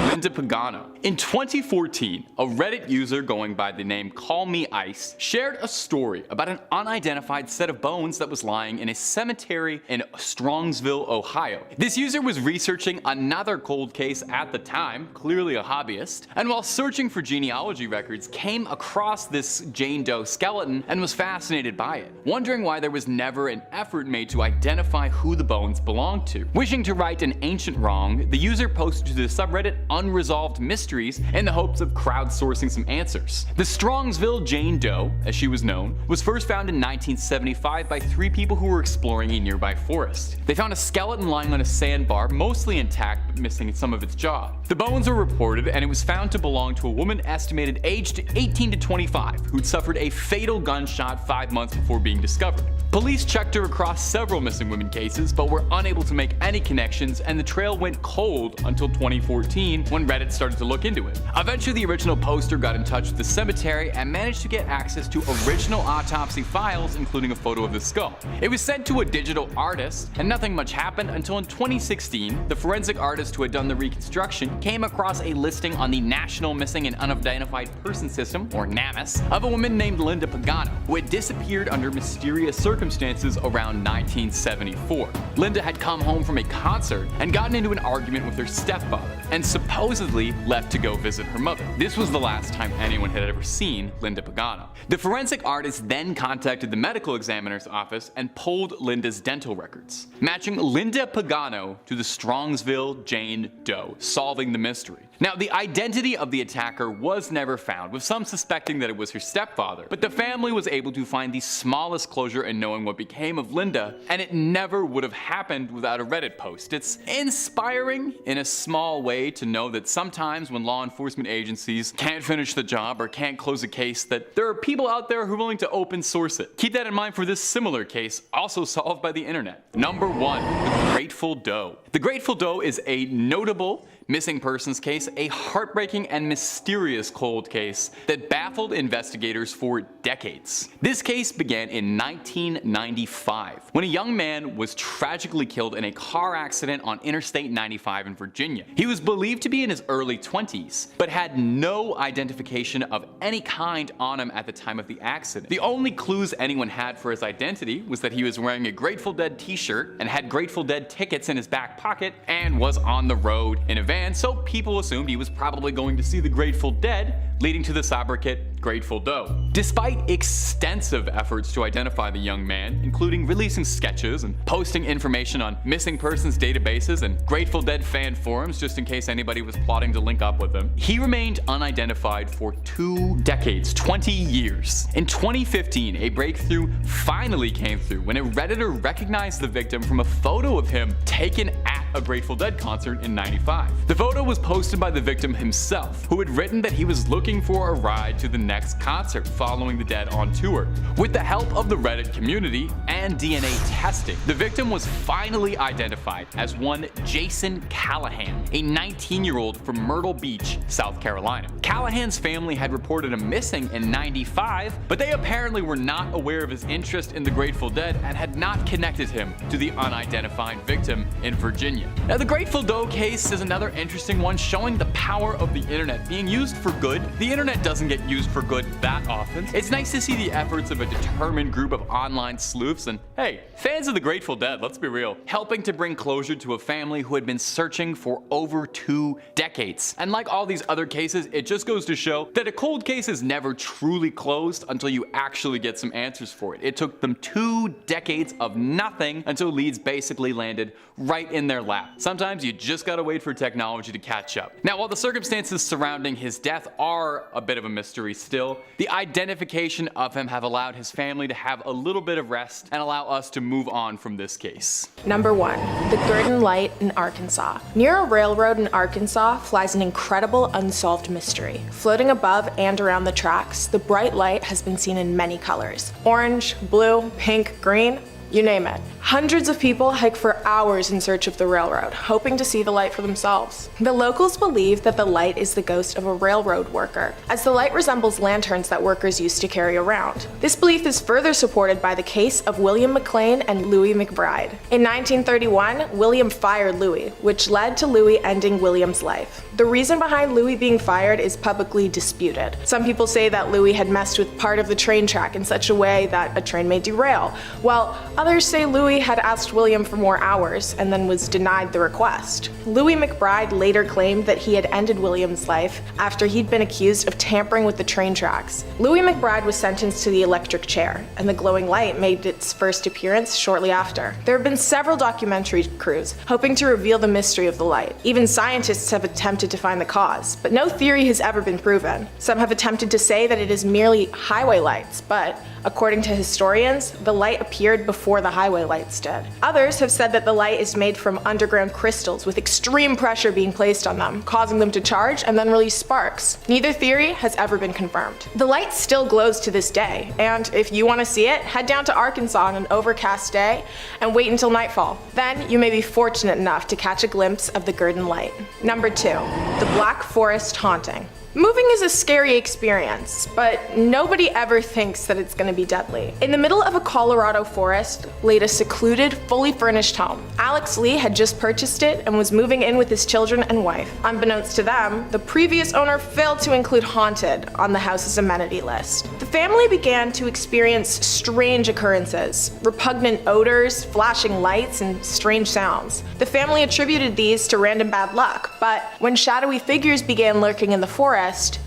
Linda Pagano. In 2014, a Reddit user going by the name Call Me Ice shared a story about an unidentified set of bones that was lying in a cemetery in Strongsville, Ohio. This user was researching another cold case at the time, clearly a hobbyist, and while searching for genealogy records, came across this Jane Doe skeleton and was fascinated by it, wondering why there was never an effort made to identify who the bones belonged to. Wishing to right an ancient wrong, the user posted to the subreddit Unresolved Mysteries in the hopes of crowdsourcing some answers. The Strongsville Jane Doe, as she was known, was first found in 1975 by 3 people who were exploring a nearby forest. They found a skeleton lying on a sandbar, mostly intact but missing some of its jaw. The bones were reported, and it was found to belong to a woman estimated aged 18 to 25 who'd suffered a fatal gunshot 5 months before being discovered. Police checked her across several missing women cases, but were unable to make any connections, and the trail went cold until 2014 when Reddit started to look into it. Eventually, the original poster got in touch with the cemetery and managed to get access to original autopsy files, including a photo of the skull. It was sent to a digital artist, and nothing much happened until in 2016, the forensic artist who had done the reconstruction came across a listing on the National Missing and Unidentified Person System, or NamUs, of a woman named Linda Pagano, who had disappeared under mysterious circumstances around 1974. Linda had come home from a concert and gotten into an argument with her stepfather, and supposedly left to go visit her mother. This was the last time anyone had ever seen Linda Pagano. The forensic artist then contacted the medical examiner's office and pulled Linda's dental records, matching Linda Pagano to the Strongsville Jane Doe, solving the mystery. Now, the identity of the attacker was never found, with some suspecting that it was her stepfather, but the family was able to find the smallest closure in knowing what became of Linda, and it never would have happened without a Reddit post. It's inspiring in a small way to know that sometimes when law enforcement agencies can't finish the job or can't close a case, that there are people out there who are willing to open source it. Keep that in mind for this similar case, also solved by the internet. Number 1. The Grateful Doe. The Grateful Doe is a notable missing persons case, a heartbreaking and mysterious cold case that baffled investigators for decades. This case began in 1995 when a young man was tragically killed in a car accident on Interstate 95 in Virginia. He was believed to be in his early 20s, but had no identification of any kind on him at the time of the accident. The only clues anyone had for his identity was that he was wearing a Grateful Dead t-shirt and had Grateful Dead tickets in his back pocket and was on the road in a van, so people assumed he was probably going to see the Grateful Dead, leading to the sobriquet Grateful Doe. Despite extensive efforts to identify the young man, including releasing sketches and posting information on missing persons databases and Grateful Dead fan forums just in case anybody was plotting to link up with him, he remained unidentified for 2 decades, 20 years. In 2015, a breakthrough finally came through when a Redditor recognized the victim from a photo of him taken at a Grateful Dead concert in '95. The photo was posted by the victim himself, who had written that he was looking for a ride to the next concert following the Dead on tour. With the help of the Reddit community and DNA testing, the victim was finally identified as one Jason Callahan, a 19-year-old from Myrtle Beach, South Carolina. Callahan's family had reported him missing in '95, but they apparently were not aware of his interest in the Grateful Dead and had not connected him to the unidentified victim in Virginia. Now, the Grateful Doe case is another interesting one, showing the power of the internet being used for good. The internet doesn't get used for good that often. It's nice to see the efforts of a determined group of online sleuths and, hey, fans of the Grateful Dead, let's be real, helping to bring closure to a family who had been searching for over 2 decades. And like all these other cases, it just goes to show that a cold case is never truly closed until you actually get some answers for it. It took them 2 decades of nothing until leads basically landed right in their lap. Sometimes you just gotta wait for technology to catch up. Now, while the circumstances surrounding his death are a bit of a mystery still, the identification of him have allowed his family to have a little bit of rest and allow us to move on from this case. Number 1. The Gurdon Light in Arkansas. Near a railroad in Arkansas flies an incredible unsolved mystery. Floating above and around the tracks, the bright light has been seen in many colors. Orange, blue, pink, green, you name it. Hundreds of people hike for hours in search of the railroad, hoping to see the light for themselves. The locals believe that the light is the ghost of a railroad worker, as the light resembles lanterns that workers used to carry around. This belief is further supported by the case of William McLean and Louis McBride. In 1931, William fired Louis, which led to Louis ending William's life. The reason behind Louis being fired is publicly disputed. Some people say that Louis had messed with part of the train track in such a way that a train may derail, while others say Louis had asked William for more hours and then was denied the request. Louis McBride later claimed that he had ended William's life after he'd been accused of tampering with the train tracks. Louis McBride was sentenced to the electric chair, and the glowing light made its first appearance shortly after. There have been several documentary crews hoping to reveal the mystery of the light. Even scientists have attempted to find the cause, but no theory has ever been proven. Some have attempted to say that it is merely highway lights, but according to historians, the light appeared before the highway lights did. Others have said that the light is made from underground crystals with extreme pressure being placed on them, causing them to charge and then release sparks. Neither theory has ever been confirmed. The light still glows to this day, and if you want to see it, head down to Arkansas on an overcast day and wait until nightfall. Then you may be fortunate enough to catch a glimpse of the Gurdon Light. Number 2. The Black Forest Haunting. Moving is a scary experience, but nobody ever thinks that it's going to be deadly. In the middle of a Colorado forest laid a secluded, fully furnished home. Alex Lee had just purchased it and was moving in with his children and wife. Unbeknownst to them, the previous owner failed to include haunted on the house's amenity list. The family began to experience strange occurrences, repugnant odors, flashing lights, and strange sounds. The family attributed these to random bad luck, but when shadowy figures began lurking in the forest,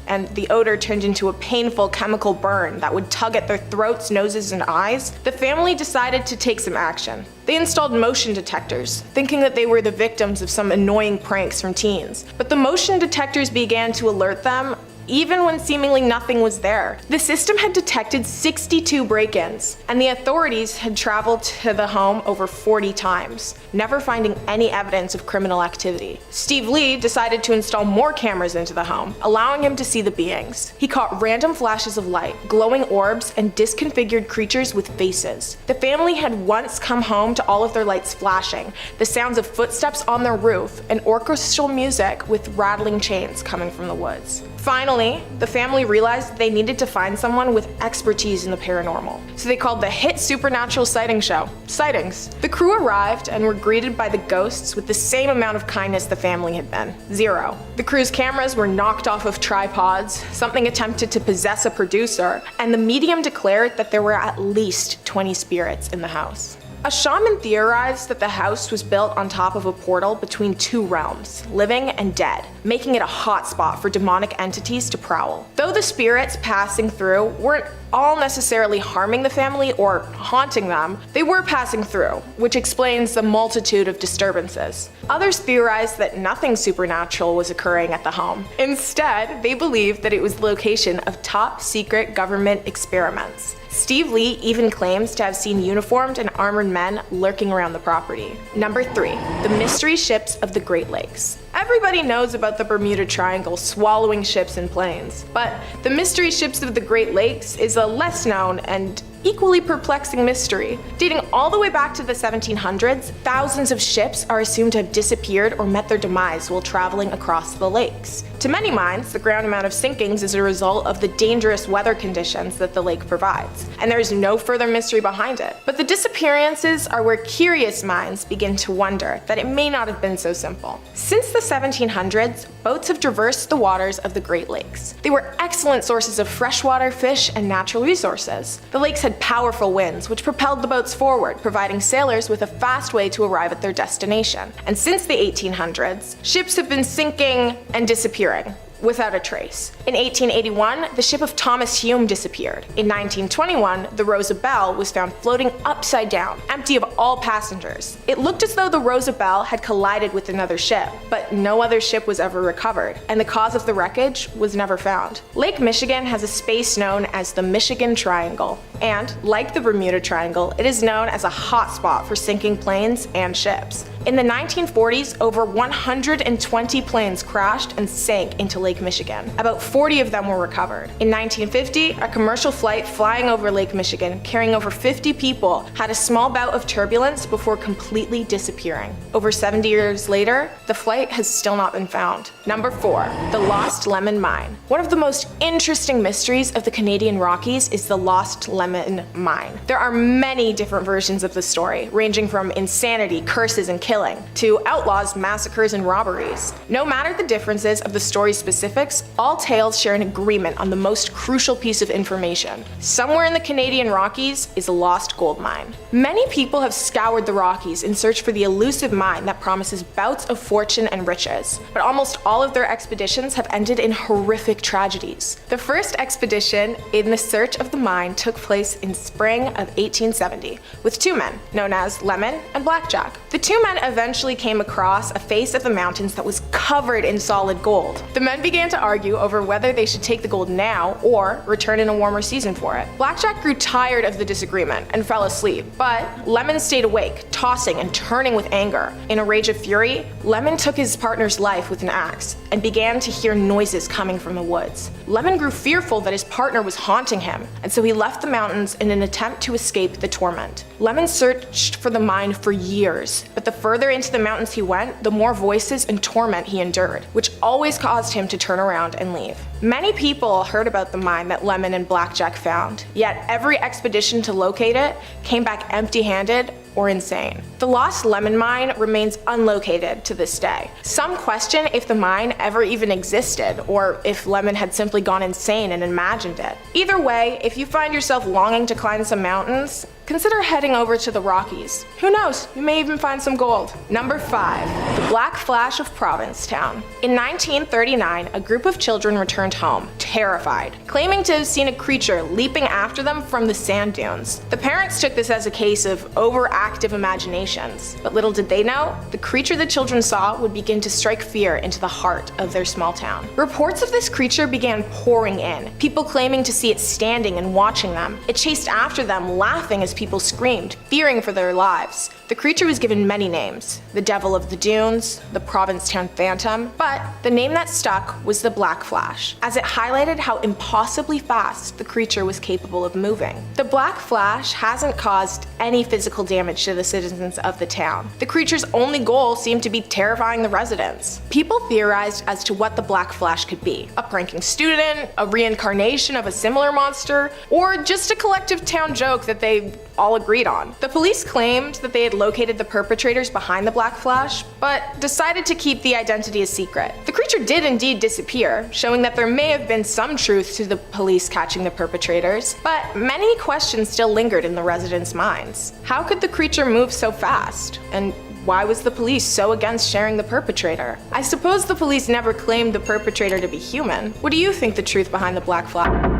and the odor turned into a painful chemical burn that would tug at their throats, noses, and eyes, the family decided to take some action. They installed motion detectors, thinking that they were the victims of some annoying pranks from teens. But the motion detectors began to alert them even when seemingly nothing was there. The system had detected 62 break-ins, and the authorities had traveled to the home over 40 times, never finding any evidence of criminal activity. Steve Lee decided to install more cameras into the home, allowing him to see the beings. He caught random flashes of light, glowing orbs, and disconfigured creatures with faces. The family had once come home to all of their lights flashing, the sounds of footsteps on their roof, and orchestral music with rattling chains coming from the woods. Finally, the family realized they needed to find someone with expertise in the paranormal, so they called the hit supernatural sighting show Sightings. The crew arrived and were greeted by the ghosts with the same amount of kindness the family had been, 0. The crew's cameras were knocked off of tripods, something attempted to possess a producer, and the medium declared that there were at least 20 spirits in the house. A shaman theorized that the house was built on top of a portal between two realms, living and dead, making it a hotspot for demonic entities to prowl. Though the spirits passing through weren't all necessarily harming the family or haunting them, they were passing through, which explains the multitude of disturbances. Others theorized that nothing supernatural was occurring at the home. Instead, they believed that it was the location of top secret government experiments. Steve Lee even claims to have seen uniformed and armored men lurking around the property. Number 3, the mystery ships of the Great Lakes. Everybody knows about the Bermuda Triangle swallowing ships and planes, but the mystery ships of the Great Lakes is a less known and equally perplexing mystery. Dating all the way back to the 1700s, thousands of ships are assumed to have disappeared or met their demise while traveling across the lakes. To many minds, the ground amount of sinkings is a result of the dangerous weather conditions that the lake provides, and there is no further mystery behind it. But the disappearances are where curious minds begin to wonder that it may not have been so simple. Since the 1700s, boats have traversed the waters of the Great Lakes. They were excellent sources of freshwater, fish, and natural resources. The lakes had powerful winds, which propelled the boats forward, providing sailors with a fast way to arrive at their destination. And since the 1800s, ships have been sinking and disappearing without a trace. In 1881, the ship of Thomas Hume disappeared. In 1921, the Rosabelle was found floating upside down, empty of all passengers. It looked as though the Rosabelle had collided with another ship, but no other ship was ever recovered, and the cause of the wreckage was never found. Lake Michigan has a space known as the Michigan Triangle, and like the Bermuda Triangle, it is known as a hotspot for sinking planes and ships. In the 1940s, over 120 planes crashed and sank into Lake Michigan. About 40 of them were recovered. In 1950, a commercial flight flying over Lake Michigan, carrying over 50 people, had a small bout of turbulence before completely disappearing. Over 70 years later, the flight has still not been found. Number 4, the Lost Lemon Mine. One of the most interesting mysteries of the Canadian Rockies is the Lost Lemon Mine. There are many different versions of the story, ranging from insanity, curses, and killing, to outlaws, massacres, and robberies. No matter the differences of the story's specifics, all tales share an agreement on the most crucial piece of information. Somewhere in the Canadian Rockies is a lost gold mine. Many people have scoured the Rockies in search for the elusive mine that promises bouts of fortune and riches, but almost all of their expeditions have ended in horrific tragedies. The first expedition in the search of the mine took place in spring of 1870 with 2 men, known as Lemon and Blackjack. The 2 men eventually came across a face of the mountains that was covered in solid gold. The men began to argue over whether they should take the gold now or return in a warmer season for it. Blackjack grew tired of the disagreement and fell asleep, but Lemon stayed awake, tossing and turning with anger. In a rage of fury, Lemon took his partner's life with an axe and began to hear noises coming from the woods. Lemon grew fearful that his partner was haunting him, and so he left the mountains in an attempt to escape the torment. Lemon searched for the mine for years, but the further into the mountains he went, the more voices and torment he endured, which always caused him to turn around and leave. Many people heard about the mine that Lemon and Blackjack found, yet every expedition to locate it came back empty-handed or insane. The Lost Lemon Mine remains unlocated to this day. Some question if the mine ever even existed, or if Lemon had simply gone insane and imagined it. Either way, if you find yourself longing to climb some mountains, consider heading over to the Rockies. Who knows, you may even find some gold. Number 5, the Black Flash of Provincetown. In 1939, a group of children returned home, terrified, claiming to have seen a creature leaping after them from the sand dunes. The parents took this as a case of overacting active imaginations. But little did they know, the creature the children saw would begin to strike fear into the heart of their small town. Reports of this creature began pouring in, people claiming to see it standing and watching them. It chased after them, laughing as people screamed, fearing for their lives. The creature was given many names: the Devil of the Dunes, the Provincetown Phantom, but the name that stuck was the Black Flash, as it highlighted how impossibly fast the creature was capable of moving. The Black Flash hasn't caused any physical damage to the citizens of the town. The creature's only goal seemed to be terrifying the residents. People theorized as to what the Black Flash could be: a pranking student, a reincarnation of a similar monster, or just a collective town joke that they all agreed on. The police claimed that they had located the perpetrators behind the Black Flash, but decided to keep the identity a secret. The creature did indeed disappear, showing that there may have been some truth to the police catching the perpetrators, but many questions still lingered in the residents' minds. How could the creature move so fast? And why was the police so against sharing the perpetrator? I suppose the police never claimed the perpetrator to be human. What do you think the truth behind the Black Flash?